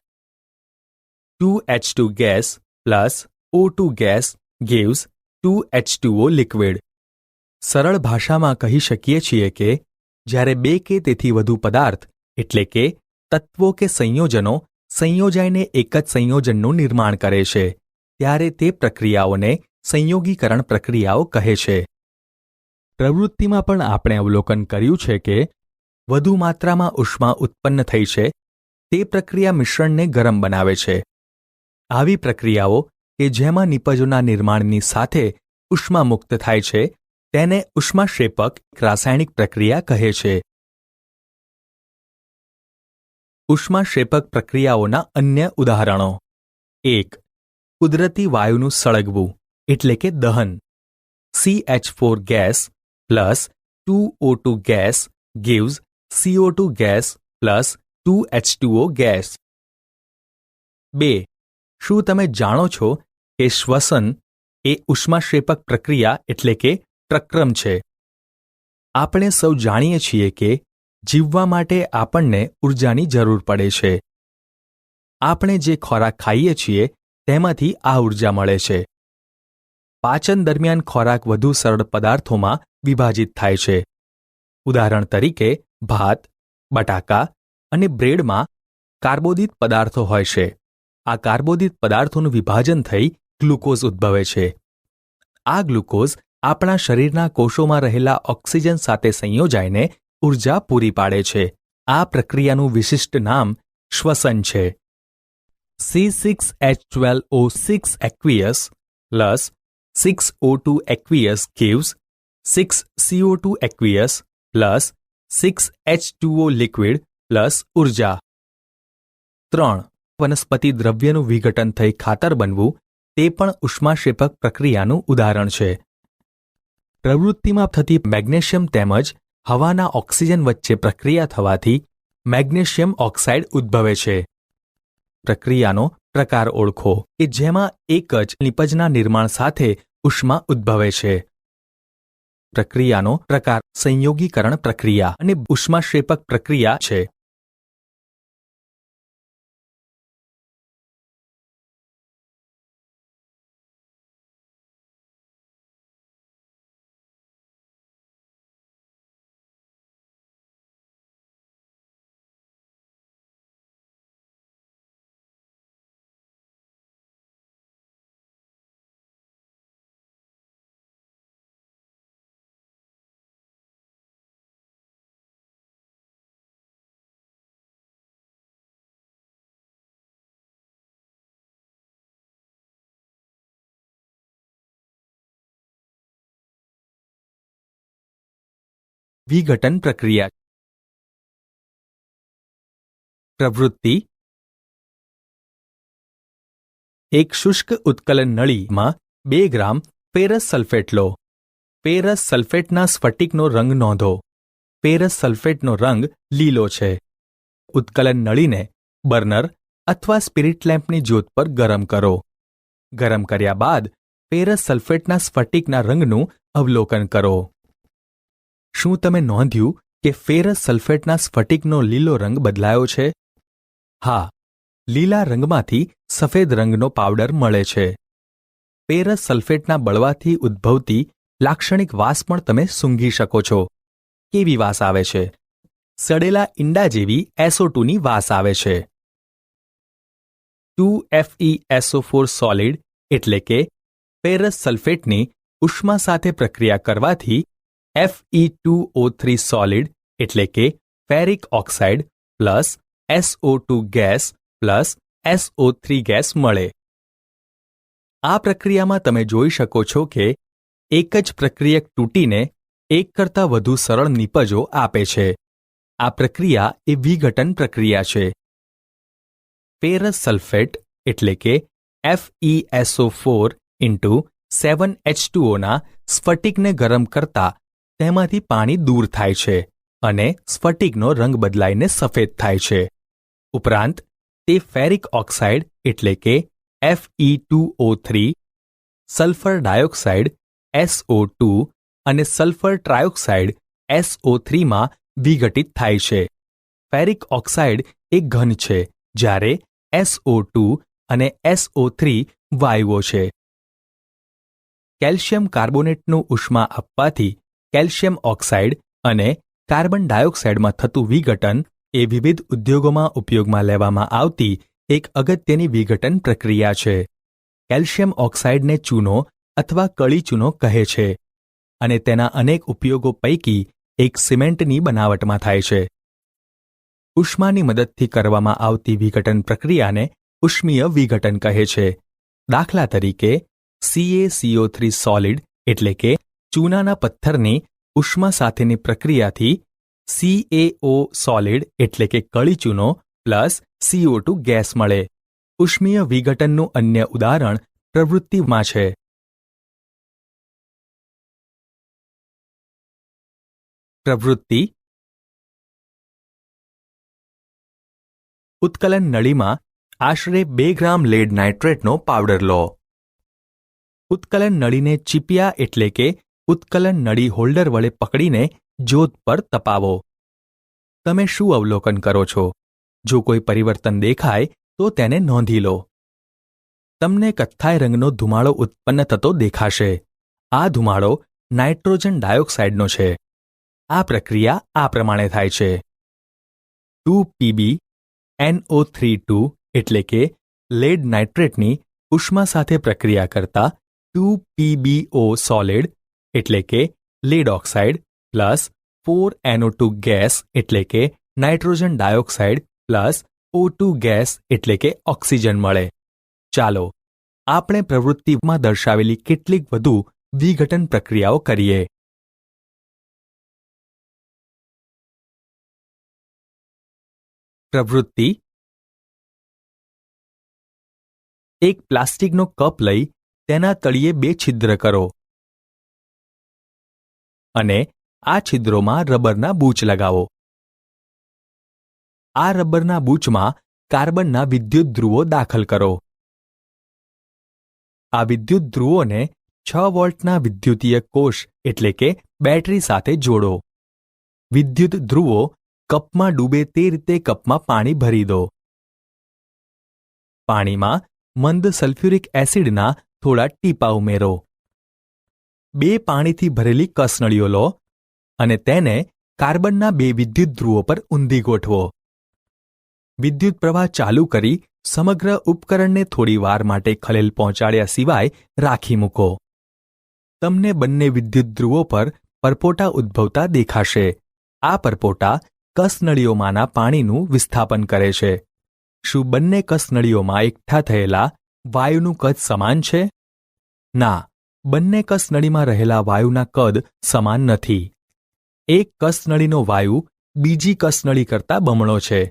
2H2 gas plus O2 gas gives 2H2O liquid. સરળ ભાષામાં કહી શકીએ છીએ કે જ્યારે 2 કે તેથી વધુ પદાર્થ એટલે કે તત્વો કે સંયોજનો સંયોજાઈને એક જ સંયોજનનું નિર્માણ કરે છે, ત્યારે તે પ્રક્રિયાઓને સંયોગીકરણ પ્રક્રિયાઓ કહે છે. પ્રવૃત્તિમાં પણ આપણે અવલોકન કર્યું છે કે વધુ માત્રામાં ઉષ્મા ઉત્પન્ન થઈ છે તે પ્રક્રિયા મિશ્રણને ગરમ બનાવે છે. આવી પ્રક્રિયાઓ કે જેમાં નિપજોના નિર્માણની સાથે ઉષ્મા મુક્ત થાય છે તેને ઉષ્માક્ષેપક રાસાયણિક પ્રક્રિયા કહે છે. ઉષ્માક્ષેપક પ્રક્રિયાઓના અન્ય ઉદાહરણો. 1. કુદરતી વાયુનું સળગવું એટલે કે દહન. CH4 gas plus 2O2 gas gives CO2 gas plus 2H2O gas. 2. શું તમે જાણો છો કે શ્વસન એ ઉષ્માક્ષેપક પ્રક્રિયા એટલે કે પ્રક્રમ છે? આપણે સૌ જાણીએ છીએ કે જીવવા માટે આપણને ઊર્જાની જરૂર પડે છે. આપણે જે ખોરાક ખાઈએ છીએ તેમાંથી આ ઊર્જા મળે છે. પાચન દરમિયાન ખોરાક વધુ સરળ પદાર્થોમાં વિભાજિત થાય છે. ઉદાહરણ તરીકે ભાત, બટાકા અને બ્રેડમાં કાર્બોદિત પદાર્થો હોય છે. આ કાર્બોદિત પદાર્થોનું વિભાજન થઈ ગ્લુકોઝ ઉદ્ભવે છે. આ ગ્લુકોઝ આપણા શરીરના કોષોમાં રહેલા ઓક્સિજન સાથે સંયોજાઈને ઊર્જા પૂરી પાડે છે. આ પ્રક્રિયાનું વિશિષ્ટ નામ શ્વસન છે. C6H12O6 aqueous plus 6O2 aqueous gives 6CO2 aqueous plus 6H2O liquid plus ઊર્જા. 3. વનસ્પતિ દ્રવ્યનું વિઘટન થઈ ખાતર બનવું તે પણ ઉષ્માક્ષેપક પ્રક્રિયાનું ઉદાહરણ છે. પ્રવૃત્તિમાં થતી મેગ્નેશિયમ તેમજ હવાના ઓક્સિજન વચ્ચે પ્રક્રિયા થવાથી મેગ્નેશિયમ ઓક્સાઇડ ઉદ્ભવે છે. પ્રક્રિયાનો પ્રકાર ઓળખો કે જેમાં એક જ નિપજના નિર્માણ સાથે ઉષ્મા ઉદ્ભવે છે. પ્રક્રિયાનો પ્રકાર સંયોગીકરણ પ્રક્રિયા અને ઉષ્માક્ષેપક પ્રક્રિયા છે. વિઘટન પ્રક્રિયા. પ્રવૃત્તિ. એક શુષ્ક ઉત્કલન નળીમાં 2 ગ્રામ ફેરસ સલ્ફેટ લો. ફેરસ સલ્ફેટના સ્ફટિકનો રંગ નોંધો. ફેરસ સલ્ફેટનો રંગ લીલો છે. ઉત્કલન નળીને બર્નર અથવા સ્પિરિટ લેમ્પની જ્યોત પર ગરમ કરો. ગરમ કર્યા બાદ ફેરસ સલ્ફેટના સ્ફટિકના રંગનું અવલોકન કરો. શું તમે નોંધ્યું કે ફેરસ સલ્ફેટના સ્ફટિકનો લીલો રંગ બદલાયો છે? હા, લીલા રંગમાંથી સફેદ રંગનો પાવડર મળે છે. ફેરસ સલ્ફેટના બળવાથી ઉદ્ભવતી લાક્ષણિક વાસ પણ તમે સૂંઘી શકો છો. કેવી વાસ આવે છે? સડેલા ઈંડા જેવી SO2ની વાસ આવે છે. 2FeSO4 સોલિડ એટલે કે ફેરસ સલ્ફેટની ઉષ્મા સાથે પ્રક્રિયા કરવાથી Fe2O3 સોલિડ એટલે કે ferric oxide plus SO2 gas plus SO3 gas મળે. આ પ્રક્રિયામાં તમે જોઈ શકો છો કે એક જ પ્રક્રિયક તૂટીને એક કરતાં વધુ સરળ નિપજો આપે છે. આ પ્રક્રિયા એ વિઘટન પ્રક્રિયા છે. ફેરસ સલ્ફેટ એટલે કે FeSO4 7H2O ના સ્ફટિકને ગરમ કરતા તેમાંથી પાણી દૂર થાય છે અને સ્ફટિકનો રંગ બદલાઈને સફેદ થાય છે. ઉપરાંત તે ફેરિક ઓક્સાઇડ એટલે કે Fe2O3, સલ્ફર ડાયોક્સાઇડ SO2 અને સલ્ફર ટ્રાયોક્સાઇડ SO3 માં વિઘટિત થાય છે. ફેરિક ઓક્સાઇડ એક ઘન છે જ્યારે SO2 અને SO3 વાયુઓ છે. કેલ્શિયમ કાર્બોનેટનું ઉષ્મા આપવાથી કેલ્શિયમ ઓક્સાઇડ અને કાર્બન ડાયોક્સાઇડમાં થતું વિઘટન એ વિવિધ ઉદ્યોગોમાં ઉપયોગમાં લેવામાં આવતી એક અગત્યની વિઘટન પ્રક્રિયા છે. કેલ્શિયમ ઓક્સાઇડને ચૂનો અથવા કળી ચૂનો કહે છે અને તેના અનેક ઉપયોગો પૈકી એક સિમેન્ટની બનાવટમાં થાય છે. ઉષ્માની મદદથી કરવામાં આવતી વિઘટન પ્રક્રિયાને ઉષ્મીય વિઘટન કહે છે. દાખલા તરીકે CaCO3 સોલિડ એટલે કે ચૂનાના પથ્થરની ઉષ્મા સાથેની પ્રક્રિયાથી CaO સોલિડ એટલે કે કળી ચૂનો પ્લસ CO2 ગેસ મળે. ઉષ્મીય વિઘટનનું અન્ય ઉદાહરણ પ્રવૃત્તિમાં છે. પ્રવૃત્તિ ઉત્કલન નળીમાં આશરે 2 ગ્રામ લેડ નાઇટ્રેટનો પાવડર લો. ઉત્કલન નળીને ચીપિયા એટલે કે ઉત્કલન નળી હોલ્ડર વડે પકડીને જ્યોત પર તપાવો. તમે શું અવલોકન કરો છો? જો કોઈ પરિવર્તન દેખાય તો તેને નોંધી લો. તમને કથ્થાઈ રંગનો ધુમાડો ઉત્પન્ન થતો દેખાશે. આ ધુમાડો નાઇટ્રોજન ડાયોક્સાઇડનો છે. આ પ્રક્રિયા આ પ્રમાણે થાય છે. 2PbNO32 એટલે કે લેડ નાઇટ્રેટની ઉષ્મા સાથે પ્રક્રિયા કરતા 2PbO સોલિડ એટલે કે lead oxide plus 4NO2 gas એટલે કે nitrogen dioxide plus O2 gas એટલે કે ઓક્સિજન મળે. ચાલો આપણે પ્રવૃત્તિમાં દર્શાવેલી કેટલીક વધુ વિઘટન પ્રક્રિયાઓ કરીએ. પ્રવૃત્તિ એક પ્લાસ્ટિકનો કપ લઈ તેના તળિયે 2 છિદ્ર કરો અને આ છિદ્રોમાં રબરના બૂચ લગાવો. આ રબરના બૂચમાં કાર્બનના વિદ્યુત ધ્રુવો દાખલ કરો. આ વિદ્યુત ધ્રુવોને 6 વોલ્ટના વિદ્યુતીય કોષ એટલે કે બેટરી સાથે જોડો. વિદ્યુત ધ્રુવો કપમાં ડૂબે તે રીતે કપમાં પાણી ભરી દો. પાણીમાં મંદ સલ્ફ્યુરિક એસિડના થોડા ટીપા ઉમેરો. 2 પાણીથી ભરેલી કસનળીઓ લો અને તેને કાર્બનના 2 વિદ્યુત ધ્રુવો પર ઊંધી ગોઠવો. વિદ્યુત પ્રવાહ ચાલુ કરી સમગ્ર ઉપકરણને થોડી વાર માટે ખલેલ પહોંચાડ્યા સિવાય રાખી મૂકો. તમને બંને વિદ્યુત ધ્રુવો પર પરપોટા ઉદ્ભવતા દેખાશે. આ પરપોટા કસનળીઓમાંના પાણીનું વિસ્થાપન કરે છે. શું બંને કસનળીઓમાં એકઠા થયેલા વાયુનું કદ સમાન છે? ના, બંને કસનળીમાં રહેલા વાયુના કદ સમાન નથી. એક કસનળીનો વાયુ બીજી કસનળી કરતાં બમણો છે.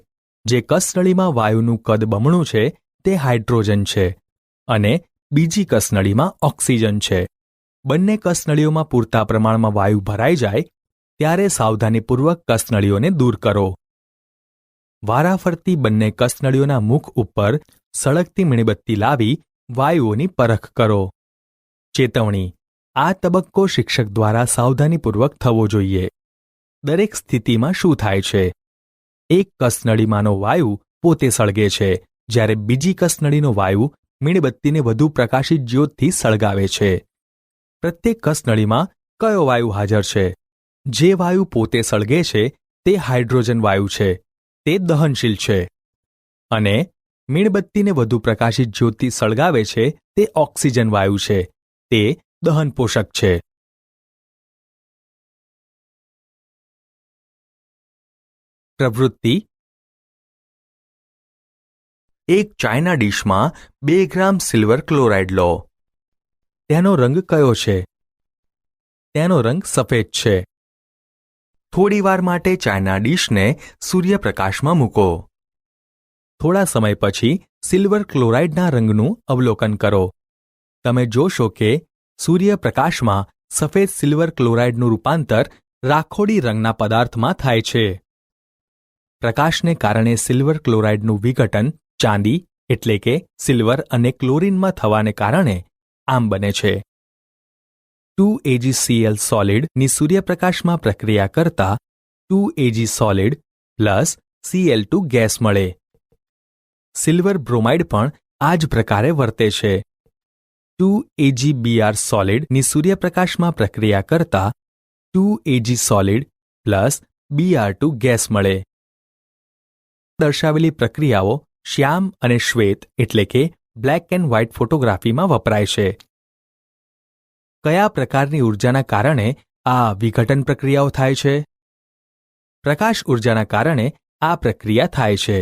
જે કસનળીમાં વાયુનું કદ બમણું છે તે હાઇડ્રોજન છે અને બીજી કસનળીમાં ઓક્સિજન છે. બંને કસનળીઓમાં પૂરતા પ્રમાણમાં વાયુ ભરાઈ જાય ત્યારે સાવધાનીપૂર્વક કસનળીઓને દૂર કરો. વારાફરતી બંને કસનળીઓના મુખ ઉપર સળગતી મીણબત્તી લાવી વાયુઓની પરખ કરો. ચેતવણી: આ તબક્કો શિક્ષક દ્વારા સાવધાનીપૂર્વક થવો જોઈએ. દરેક સ્થિતિમાં શું થાય છે? એક કસનળીમાંનો વાયુ પોતે સળગે છે જ્યારે બીજી કસનળીનો વાયુ મીણબત્તીને વધુ પ્રકાશિત જ્યોતથી સળગાવે છે. પ્રત્યેક કસનળીમાં કયો વાયુ હાજર છે? જે વાયુ પોતે સળગે છે તે હાઇડ્રોજન વાયુ છે, તે દહનશીલ છે. અને મીણબત્તીને વધુ પ્રકાશિત જ્યોતિ સળગાવે છે તે ઓક્સિજન વાયુ છે, તે દહનપોષક છે. પ્રવૃત્તિ: એક ચાઇના ડીશમાં 2 ગ્રામ સિલ્વર ક્લોરાઇડ લો. તેનો રંગ કયો છે? તેનો રંગ સફેદ છે. થોડીવાર માટે ચાઇના ડીશને સૂર્યપ્રકાશમાં મૂકો. થોડા સમય પછી સિલ્વર ક્લોરાઇડના રંગનું અવલોકન કરો. તમે જોશો કે સૂર્યપ્રકાશમાં સફેદ સિલ્વર ક્લોરાઇડનું રૂપાંતર રાખોડી રંગના પદાર્થમાં થાય છે. પ્રકાશને કારણે સિલ્વર ક્લોરાઇડનું વિઘટન ચાંદી એટલે કે સિલ્વર અને ક્લોરીનમાં થવાને કારણે આમ બને છે. 2AgCl સોલિડની સૂર્યપ્રકાશમાં પ્રક્રિયા કરતા 2Ag solid plus Cl2 gas મળે. સિલ્વર બ્રોમાઇડ પણ આ જ પ્રકારે વર્તે છે. 2AgBr સોલિડની સૂર્યપ્રકાશમાં પ્રક્રિયા કરતા 2Ag solid plus Br2 gas મળે. દર્શાવેલી પ્રક્રિયાઓ શ્યામ અને શ્વેત એટલે કે બ્લેક એન્ડ વ્હાઇટ ફોટોગ્રાફીમાં વપરાય છે. કયા પ્રકારની ઉર્જાના કારણે આ વિઘટન પ્રક્રિયાઓ થાય છે? પ્રકાશ ઉર્જાના કારણે આ પ્રક્રિયા થાય છે.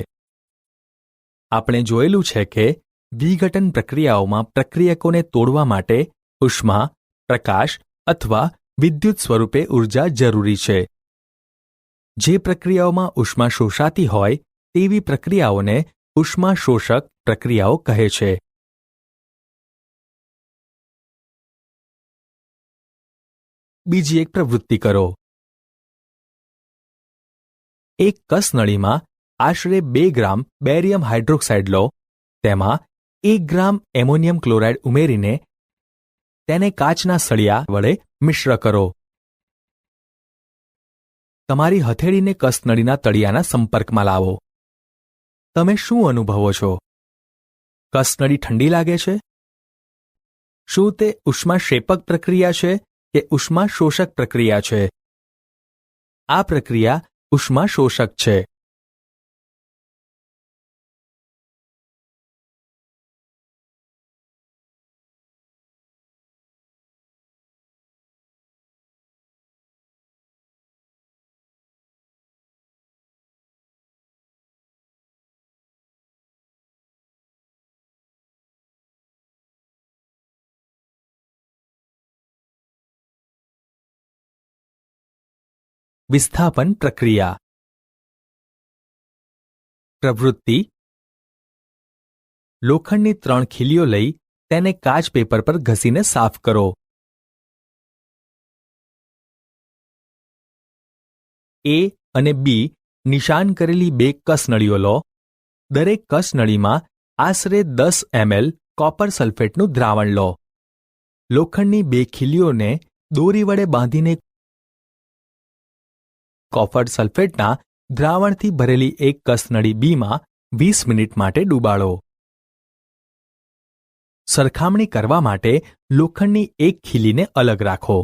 આપણે જોયેલું છે કે વિઘટન પ્રક્રિયાઓમાં પ્રક્રિયકોને તોડવા માટે ઉષ્મા, પ્રકાશ અથવા વિદ્યુત સ્વરૂપે ઉર્જા જરૂરી છે. જે પ્રક્રિયાઓમાં ઉષ્મા શોષાતી હોય તેવી પ્રક્રિયાઓને ઉષ્મા શોષક પ્રક્રિયાઓ કહે છે. બીજી એક પ્રવૃત્તિ કરો. એક કસનળીમાં આશરે 2 ગ્રામ બેરિયમ હાઇડ્રોક્સાઇડ લો. તેમાં 1 ગ્રામ એમોનિયમ ક્લોરાઇડ ઉમેરીને તેને કાચના સળિયા વડે મિશ્ર કરો. તમારી હથેળીને કસનળીના તળિયાના સંપર્કમાં લાવો. તમે શું અનુભવો છો? કસનળી ઠંડી લાગે છે? શું તે ઉષ્માક્ષેપક પ્રક્રિયા છે કે ઉષ્મા શોષક પ્રક્રિયા છે? આ પ્રક્રિયા ઉષ્મા શોષક છે. વિસ્થાપન પ્રક્રિયા. પ્રવૃત્તિ: લોખંડની 3 ખીલીઓ લઈ તેને કાચ પેપર પર ઘસીને સાફ કરો. A અને B નિશાન કરેલી 2 કસનળીઓ લો. દરેક કસનળીમાં આશરે 10 ml કોપર સલ્ફેટનું દ્રાવણ લો. લોખંડની 2 ખીલીઓને દોરી વડે બાંધીને કોપર સલ્ફેટના દ્રાવણથી ભરેલી એક કસનળી બીમાં 20 મિનિટ માટે ડૂબાડો. સરખામણી કરવા માટે લોખંડની એક ખીલીને અલગ રાખો.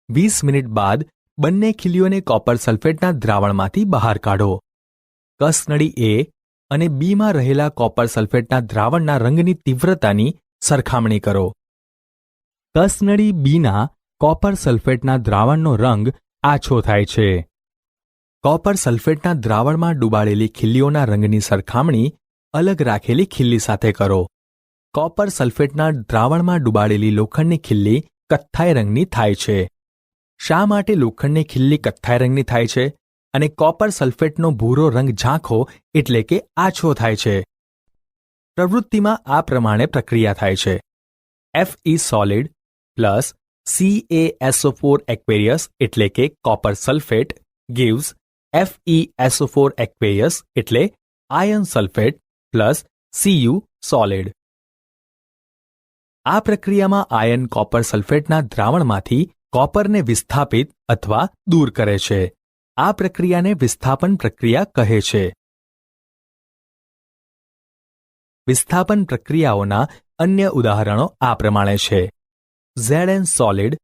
20 મિનિટ બાદ બંને ખીલીઓને કોપર સલ્ફેટના દ્રાવણમાંથી બહાર કાઢો. કસનળી A અને Bમાં રહેલા કોપર સલ્ફેટના દ્રાવણના રંગની તીવ્રતાની સરખામણી કરો. કસનળી Bના કોપર સલ્ફેટના દ્રાવણનો રંગ આછો થાય છે. કોપર સલ્ફેટના દ્રાવણમાં ડૂબાડેલી ખીલીઓના રંગની સરખામણી અલગ રાખેલી ખીલી સાથે કરો. કોપર સલ્ફેટના દ્રાવણમાં ડૂબાડેલી લોખંડની ખીલી કથ્થાઈ રંગની થાય છે. શા માટે લોખંડની ખીલી કથ્થાઈ રંગની થાય છે અને કોપર સલ્ફેટનો ભૂરો રંગ ઝાંખો એટલે કે આછો થાય છે? પ્રવૃત્તિમાં આ પ્રમાણે પ્રક્રિયા થાય છે. Fe solid plus CaSO4 aqueous એટલે કે copper sulphate gives FeSO4 aqueous એટલે iron sulphate plus Cu solid. આ પ્રક્રિયામાં આયર્ન કોપર સલ્ફેટના દ્રાવણમાંથી કોપરને વિસ્થાપિત અથવા દૂર કરે છે. આ પ્રક્રિયાને વિસ્થાપન પ્રક્રિયા કહે છે. વિસ્થાપન પ્રક્રિયાઓના અન્ય ઉદાહરણો આ પ્રમાણે છે. Zn solid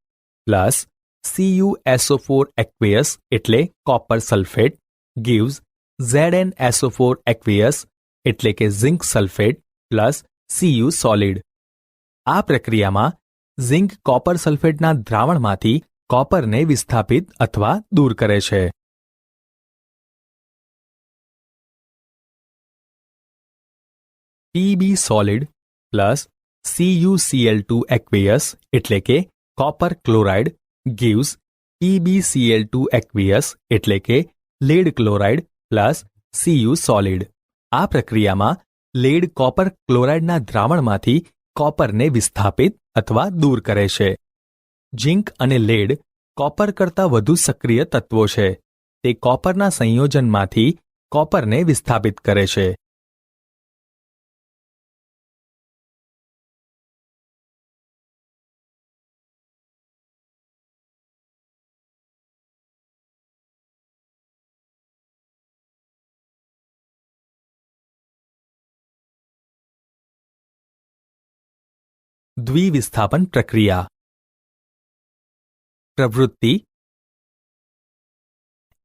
plus CuSO4 aqueous એટલે copper sulphate gives ZnSO4 aqueous એટલે કે zinc sulphate plus Cu solid. આ પ્રક્રિયામાં ઝિંક કોપર સલ્ફેટના દ્રાવણમાંથી કોપરને વિસ્થાપિત અથવા દૂર કરે છે. Pb solid plus CuCl2 aqueous એટલે કે copper chloride gives PbCl2 aqueous એટલે કે lead chloride plus Cu solid. આ પ્રક્રિયામાં લેડ કોપર ક્લોરાઇડના દ્રાવણમાંથી કોપરને વિસ્થાપિત અથવા દૂર કરે છે. ઝિંક અને લેડ કોપર કરતાં વધુ સક્રિય તત્વો છે. તે કોપરના સંયોજનમાંથી કોપરને વિસ્થાપિત કરે છે. દ્વિવિસ્થાપન પ્રક્રિયા. પ્રવૃત્તિ.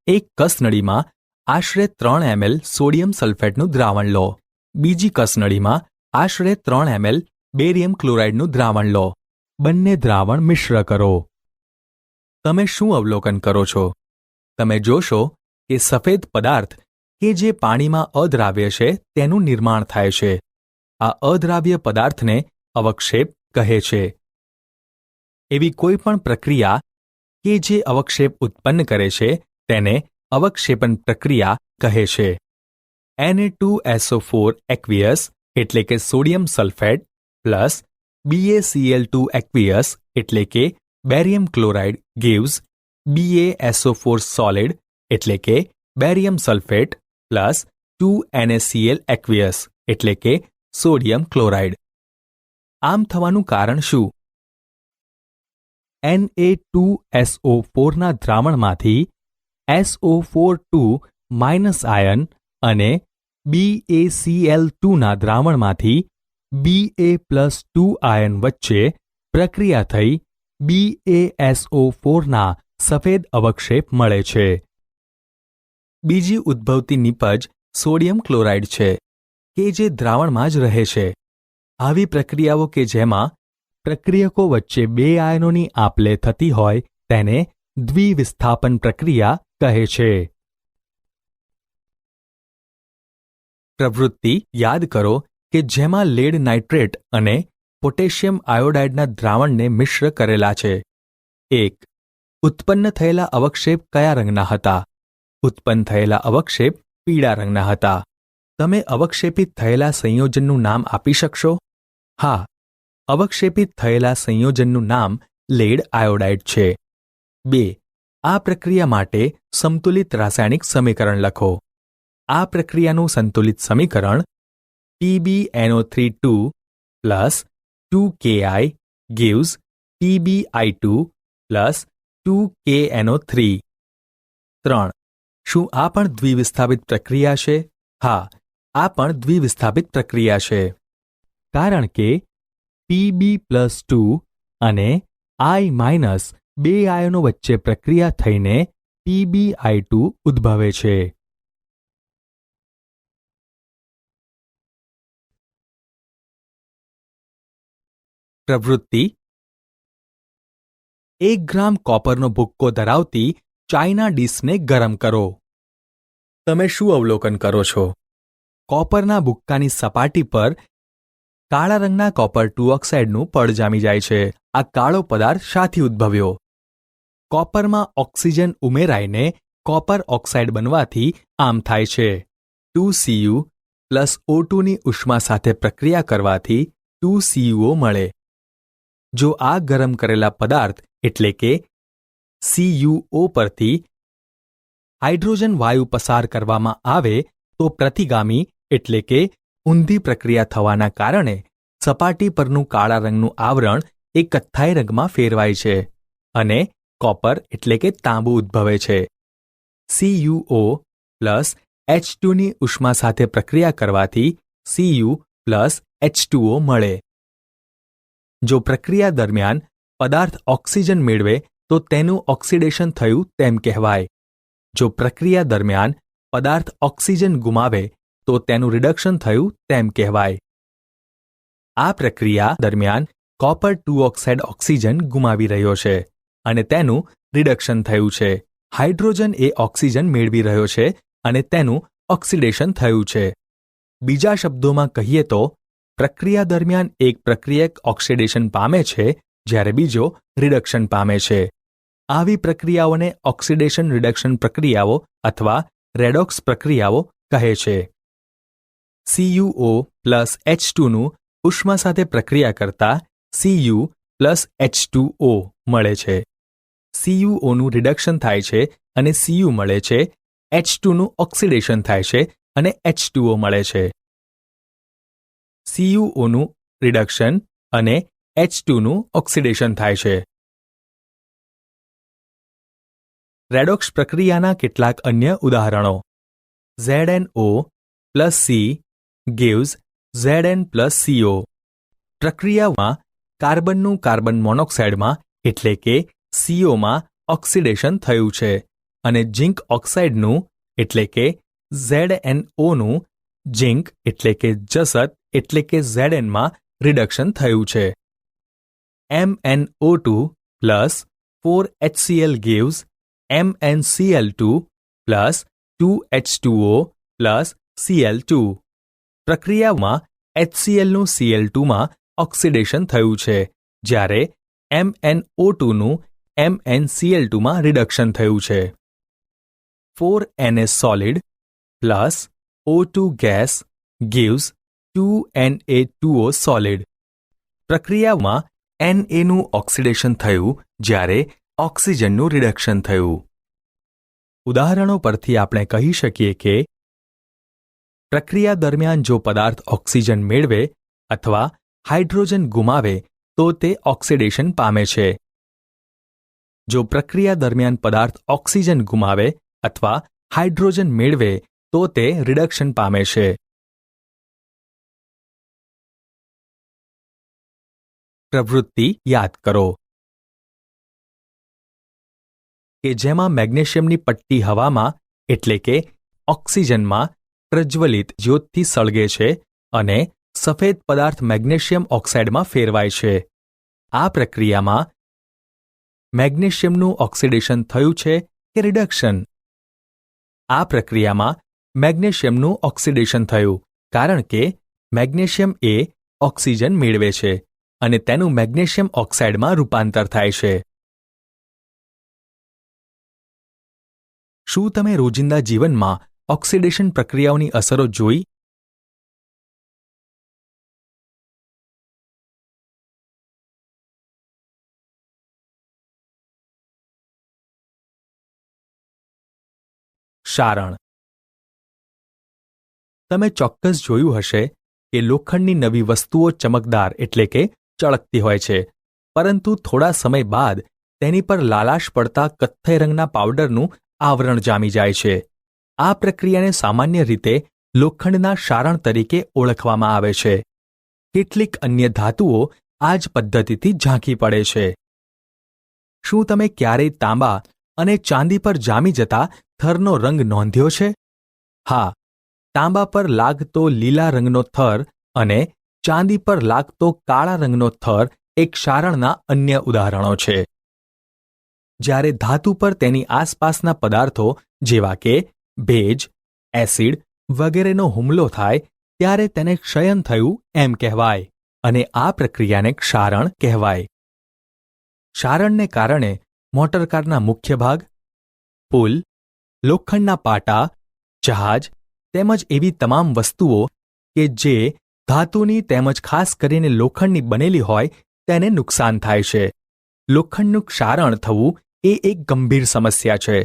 એક કસનળીમાં આશરે 3 ml સોડિયમ સલ્ફેટનું દ્રાવણ લો. બીજી કસનળીમાં આશરે 3 ml બેરિયમ ક્લોરાઇડનું દ્રાવણ લો. બંને દ્રાવણ મિશ્ર કરો. તમે શું અવલોકન કરો છો? તમે જોશો કે સફેદ પદાર્થ કે જે પાણીમાં અદ્રાવ્ય છે તેનું નિર્માણ થાય છે. આ અદ્રાવ્ય પદાર્થને અવક્ષેપ કહે છે. એવી કોઈ પણ પ્રક્રિયા કે જે અવક્ષેપ ઉત્પન્ન કરે છે તેને અવક્ષેપન પ્રક્રિયા કહે છે. Na2SO4 aqueous એટલે કે sodium sulphate plus BaCl2 aqueous એટલે કે barium chloride gives BaSO4 solid એટલે કે barium sulphate plus 2NaCl aqueous એટલે કે સોડિયમ ક્લોરાઇડ. આમ થવાનું કારણ શું? Na2SO4 ના દ્રાવણમાંથી SO4 માઇનસ આયન અને BaCl2 ના દ્રાવણમાંથી Ba+2 આયન વચ્ચે પ્રક્રિયા થઈ BaSO4 ના સફેદ અવક્ષેપ મળે છે. બીજી ઉદ્ભવતી નિપજ સોડિયમ ક્લોરાઇડ છે કે જે દ્રાવણમાં જ રહે છે. આવી પ્રક્રિયાઓ કે જેમાં પ્રક્રિયકો વચ્ચે બે આયનોની આપ-લે થતી હોય તેને દ્વિવિસ્થાપન પ્રક્રિયા કહે છે. પ્રવૃત્તિ. યાદ કરો કે જેમાં લેડ નાઇટ્રેટ અને પોટેશિયમ આયોડાઇડના દ્રાવણને મિશ્ર કરેલા છે. 1. ઉત્પન્ન થયેલા અવક્ષેપ કયા રંગના હતા? ઉત્પન્ન થયેલા અવક્ષેપ પીળા રંગના હતા. તમે અવક્ષેપિત થયેલા સંયોજનનું નામ આપી શકશો? હા, અવક્ષેપિત થયેલા સંયોજનનું નામ લેડ આયોડાઇડ છે. 2. આ પ્રક્રિયા માટે સંતુલિત રાસાયણિક સમીકરણ લખો. આ પ્રક્રિયાનું સંતુલિત સમીકરણ PbNO3 plus 2Ki gives PbI2 plus 2KNO3. 3. શું આ પણ દ્વિવિસ્થાપિત પ્રક્રિયા છે? હા, આ પણ દ્વિવિસ્થાપિત પ્રક્રિયા છે. કારણ કે Pb+2 અને I- બે આયનો વચ્ચે પ્રક્રિયા થઈને PbI2 ઉદ્ભવે છે. પ્રવૃત્તિ. 1 ગ્રામ કોપરનો ભુક્કો ધરાવતી ચાઇના ડીશને ગરમ કરો. તમે શું અવલોકન કરો છો? કોપરના ભુક્કાની સપાટી પર કાળા રંગના કોપર 2 ઓક્સાઇડનું પડ જામી જાય છે. આ કાળો પદાર્થ શાથી ઉદ્ભવ્યો? કોપરમાં ઓક્સિજન ઉમેરાઈને કોપર ઓક્સાઇડ બનવાથી આમ થાય છે. 2Cu પ્લસ O2 ની ઉષ્મા સાથે પ્રક્રિયા કરવાથી 2CuO મળે. જો આ ગરમ કરેલા પદાર્થ એટલે કે CuO પરથી હાઇડ્રોજન વાયુ પસાર કરવામાં આવે તો પ્રતિગામી એટલે કે ઊંધી પ્રક્રિયા થવાના કારણે સપાટી પરનું કાળા રંગનું આવરણ એ કથ્થાઈ રંગમાં ફેરવાય છે અને કોપર એટલે કે તાંબુ ઉદ્ભવે છે. CuO પ્લસ H2 ની ઉષ્મા સાથે પ્રક્રિયા કરવાથી Cu પ્લસ H2O મળે. જો પ્રક્રિયા દરમિયાન પદાર્થ ઓક્સિજન મેળવે તો તેનું ઓક્સિડેશન થયું તેમ કહેવાય. જો પ્રક્રિયા દરમિયાન પદાર્થ ઓક્સિજન ગુમાવે તો તેનું રિડક્શન થયું તેમ કહેવાય. આ પ્રક્રિયા દરમિયાન કોપર 2 ઓક્સાઇડ ઓક્સિજન ગુમાવી રહ્યો છે અને તેનું રિડક્શન થયું છે. હાઇડ્રોજન એ ઓક્સિજન મેળવી રહ્યો છે અને તેનું ઓક્સિડેશન થયું છે. બીજા શબ્દોમાં કહીએ તો પ્રક્રિયા દરમિયાન એક પ્રક્રિયક ઓક્સિડેશન પામે છે જ્યારે બીજો રિડક્શન પામે છે. આવી પ્રક્રિયાઓને ઓક્સિડેશન રિડક્શન પ્રક્રિયાઓ અથવા રેડોક્સ પ્રક્રિયાઓ કહે છે. CuO પ્લસ H2 નું ઉષ્મા સાથે પ્રક્રિયા કરતા Cu પ્લસ H2O મળે છે. CuO નું રિડક્શન થાય છે અને Cu મળે છે. H2 નું ઓક્સિડેશન થાય છે અને H2O મળે છે. CuO નું રિડક્શન અને H2 નું ઓક્સિડેશન થાય છે. રેડોક્સ પ્રક્રિયાના કેટલાક અન્ય ઉદાહરણો. ZnO plus C gives Zn plus CO. પ્રક્રિયામાં કાર્બનનું કાર્બન મોનોક્સાઇડમાં એટલે કે COમાં ઓક્સિડેશન થયું છે અને ઝિંક ઓક્સાઇડનું એટલે કે ZnOનું ઝિંક એટલે કે જસત એટલે કે Znમાં રિડક્શન થયું છે. MnO2 plus 4HCl gives MnCl2 plus 2H2O plus Cl2. પ્રક્રિયામાં HClનું Cl2માં ઓક્સિડેશન થયું છે જ્યારે MnO2નું MnCl2માં રિડક્શન થયું છે. 4Na solid plus O2 gas gives 2Na2O solid. પ્રક્રિયામાં Na નું ઓક્સિડેશન થયું જ્યારે ઓક્સિજનનું રિડક્શન થયું. ઉદાહરણો પરથી આપણે કહી શકીએ કે પ્રક્રિયા દરમિયાન જો પદાર્થ ઓક્સિજન મેળવે અથવા હાઇડ્રોજન ગુમાવે તો તે ઓક્સિડેશન પામે છે. જો પ્રક્રિયા દરમિયાન પદાર્થ ઓક્સિજન ગુમાવે અથવા હાઇડ્રોજન મેળવે તો તે રિડક્શન પામે છે. પ્રવૃત્તિ યાદ કરો કે જેમાં મેગ્નેશિયમની પટ્ટી હવામાં એટલે કે ઓક્સિજનમાં પ્રજ્વલિત જ્યોતથી સળગે છે અને સફેદ પદાર્થ મેગ્નેશિયમ ઓક્સાઇડમાં ફેરવાય છે. આ પ્રક્રિયામાં મેગ્નેશિયમનું ઓક્સિડેશન થયું છે કે રિડક્શન? આ પ્રક્રિયામાં મેગ્નેશિયમનું ઓક્સિડેશન થયું કારણ કે મેગ્નેશિયમ એ ઓક્સિજન મેળવે છે અને તેનું મેગ્નેશિયમ ઓક્સાઇડમાં રૂપાંતર થાય છે. શું તમે રોજિંદા જીવનમાં ઓક્સિડેશન પ્રક્રિયાઓની અસરો જોઈ? સારણ. તમે ચોક્કસ જોયું હશે કે લોખંડની નવી વસ્તુઓ ચમકદાર એટલે કે ચળકતી હોય છે, પરંતુ થોડા સમય બાદ તેની પર લાલાશ પડતા કથ્થઈ રંગના પાવડરનું આવરણ જામી જાય છે. આ પ્રક્રિયાને સામાન્ય રીતે લોખંડના સારણ તરીકે ઓળખવામાં આવે છે. કેટલીક અન્ય ધાતુઓ આ જ પદ્ધતિથી ઝાંખી પડે છે. શું તમે ક્યારેય તાંબા અને ચાંદી પર જામી જતા થરનો રંગ નોંધ્યો છે? હા, તાંબા પર લાગતો લીલા રંગનો થર અને ચાંદી પર લાગતો કાળા રંગનો થર એક સારણના અન્ય ઉદાહરણો છે. જ્યારે ધાતુ પર તેની આસપાસના પદાર્થો જેવા કે ભેજ, એસિડ વગેરેનો હુમલો થાય ત્યારે તેને ક્ષયન થયું એમ કહેવાય અને આ પ્રક્રિયાને ક્ષારણ કહેવાય. ક્ષારણને કારણે મોટરકારના મુખ્ય ભાગ, પુલ, લોખંડના પાટા, જહાજ તેમજ એવી તમામ વસ્તુઓ કે જે ધાતુની તેમજ ખાસ કરીને લોખંડની બનેલી હોય તેને નુકસાન થાય છે. લોખંડનું ક્ષારણ થવું એ એક ગંભીર સમસ્યા છે.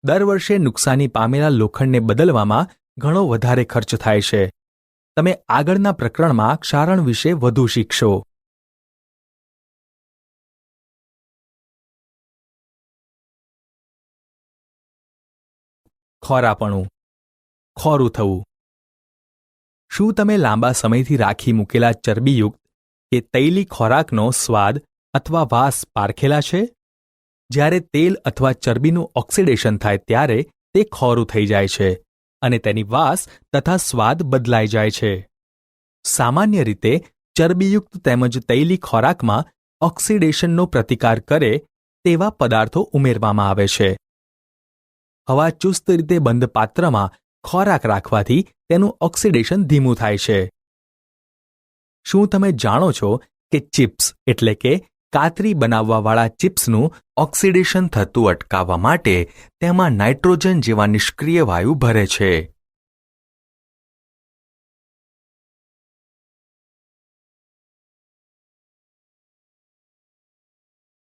દર વર્ષે નુકસાની પામેલા લોખંડને બદલવામાં ઘણો વધારે ખર્ચ થાય છે. તમે આગળના પ્રકરણમાં ક્ષારણ વિશે વધુ શીખશો. ખોરાપણું, ખોરું થવું. શું તમે લાંબા સમયથી રાખી મૂકેલા ચરબીયુક્ત કે તૈલી ખોરાકનો સ્વાદ અથવા વાસ પારખેલા છે? જ્યારે તેલ અથવા ચરબીનું ઓક્સિડેશન થાય ત્યારે તે ખોરું થઈ જાય છે અને તેની વાસ તથા સ્વાદ બદલાઈ જાય છે. સામાન્ય રીતે ચરબીયુક્ત તેમજ તૈલી ખોરાકમાં ઓક્સિડેશનનો પ્રતિકાર કરે તેવા પદાર્થો ઉમેરવામાં આવે છે. હવા ચુસ્ત રીતે બંધ પાત્રમાં ખોરાક રાખવાથી તેનું ઓક્સિડેશન ધીમું થાય છે. શું તમે જાણો છો કે ચિપ્સ એટલે કે કાતરી બનાવવાવાળા ચિપ્સનું ઓક્સિડેશન થતું અટકાવવા માટે તેમાં નાઇટ્રોજન જેવા નિષ્ક્રિય વાયુ ભરે છે?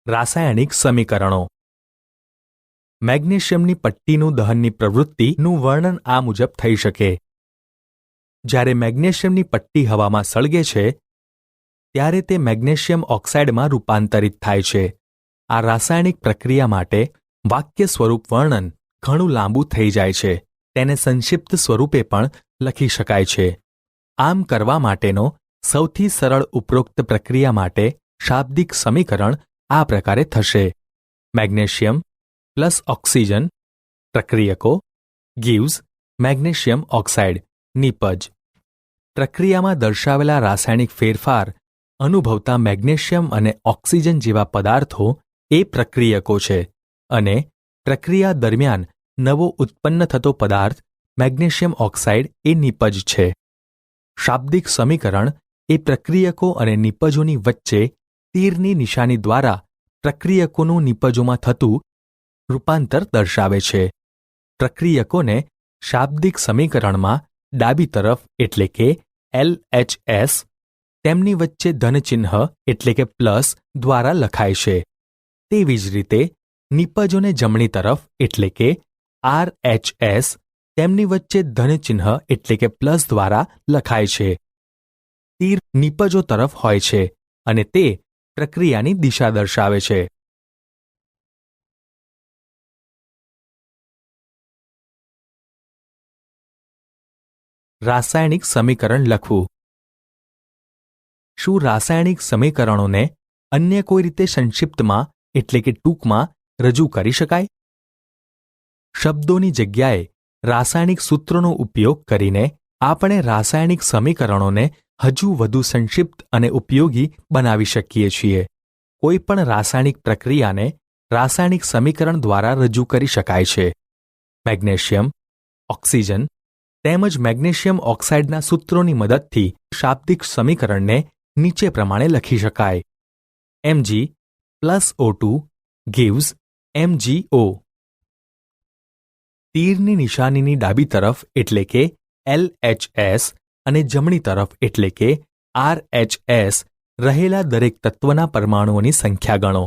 રાસાયણિક સમીકરણો. મેગ્નેશિયમની પટ્ટીનું દહનની પ્રવૃત્તિનું વર્ણન આ મુજબ થઈ શકે. જ્યારે મેગ્નેશિયમની પટ્ટી હવામાં સળગે છે ત્યારે તે મેગ્નેશિયમ ઓક્સાઇડમાં રૂપાંતરિત થાય છે. આ રાસાયણિક પ્રક્રિયા માટે વાક્ય સ્વરૂપ વર્ણન ઘણું લાંબુ થઈ જાય છે. તેને સંક્ષિપ્ત સ્વરૂપે પણ લખી શકાય છે. આમ કરવા માટેનો સૌથી સરળ ઉપરોક્ત પ્રક્રિયા માટે શાબ્દિક સમીકરણ આ પ્રકારે થશે: મેગ્નેશિયમ પ્લસ ઓક્સિજન પ્રક્રિયકો gives મેગ્નેશિયમ ઓક્સાઇડ નિપજ. પ્રક્રિયામાં દર્શાવેલા રાસાયણિક ફેરફાર અનુભવતા મેગ્નેશિયમ અને ઓક્સિજન જેવા પદાર્થો એ પ્રક્રિયકો છે અને પ્રક્રિયા દરમિયાન નવો ઉત્પન્ન થતો પદાર્થ મેગ્નેશિયમ ઓક્સાઇડ એ નિપજ છે. શાબ્દિક સમીકરણ એ પ્રક્રિયકો અને નિપજોની વચ્ચે તીરની નિશાની દ્વારા પ્રક્રિયકોનું નિપજોમાં થતું રૂપાંતર દર્શાવે છે. પ્રક્રિયકોને શાબ્દિક સમીકરણમાં ડાબી તરફ એટલે કે LHS તેમની વચ્ચે ધનચિહ્ન એટલે કે પ્લસ દ્વારા લખાય છે. તેવી જ રીતે નિપજોને જમણી તરફ એટલે કે RHS તેમની વચ્ચે ધનચિહ્ન એટલે કે પ્લસ દ્વારા લખાય છે. તીર નિપજો તરફ હોય છે અને તે પ્રક્રિયાની દિશા દર્શાવે છે. રાસાયણિક સમીકરણ લખવું. શું રાસાયણિક સમીકરણોને અન્ય કોઈ રીતે સંક્ષિપ્તમાં એટલે કે ટૂંકમાં રજૂ કરી શકાય? શબ્દોની જગ્યાએ રાસાયણિક સૂત્રોનો ઉપયોગ કરીને આપણે રાસાયણિક સમીકરણોને હજુ વધુ સંક્ષિપ્ત અને ઉપયોગી બનાવી શકીએ છીએ. કોઈ પણ રાસાયણિક પ્રક્રિયાને રાસાયણિક સમીકરણ દ્વારા રજૂ કરી શકાય છે. મેગ્નેશિયમ, ઓક્સિજન તેમજ મેગ્નેશિયમ ઓક્સાઇડના સૂત્રોની મદદથી શાબ્દિક સમીકરણને નીચે પ્રમાણે લખી શકાય: Mg plus O2 gives MgO. તીરની નિશાનીની ડાબી તરફ એટલે કે LHS અને જમણી તરફ એટલે કે RHS રહેલા દરેક તત્વના પરમાણુઓની સંખ્યા ગણો.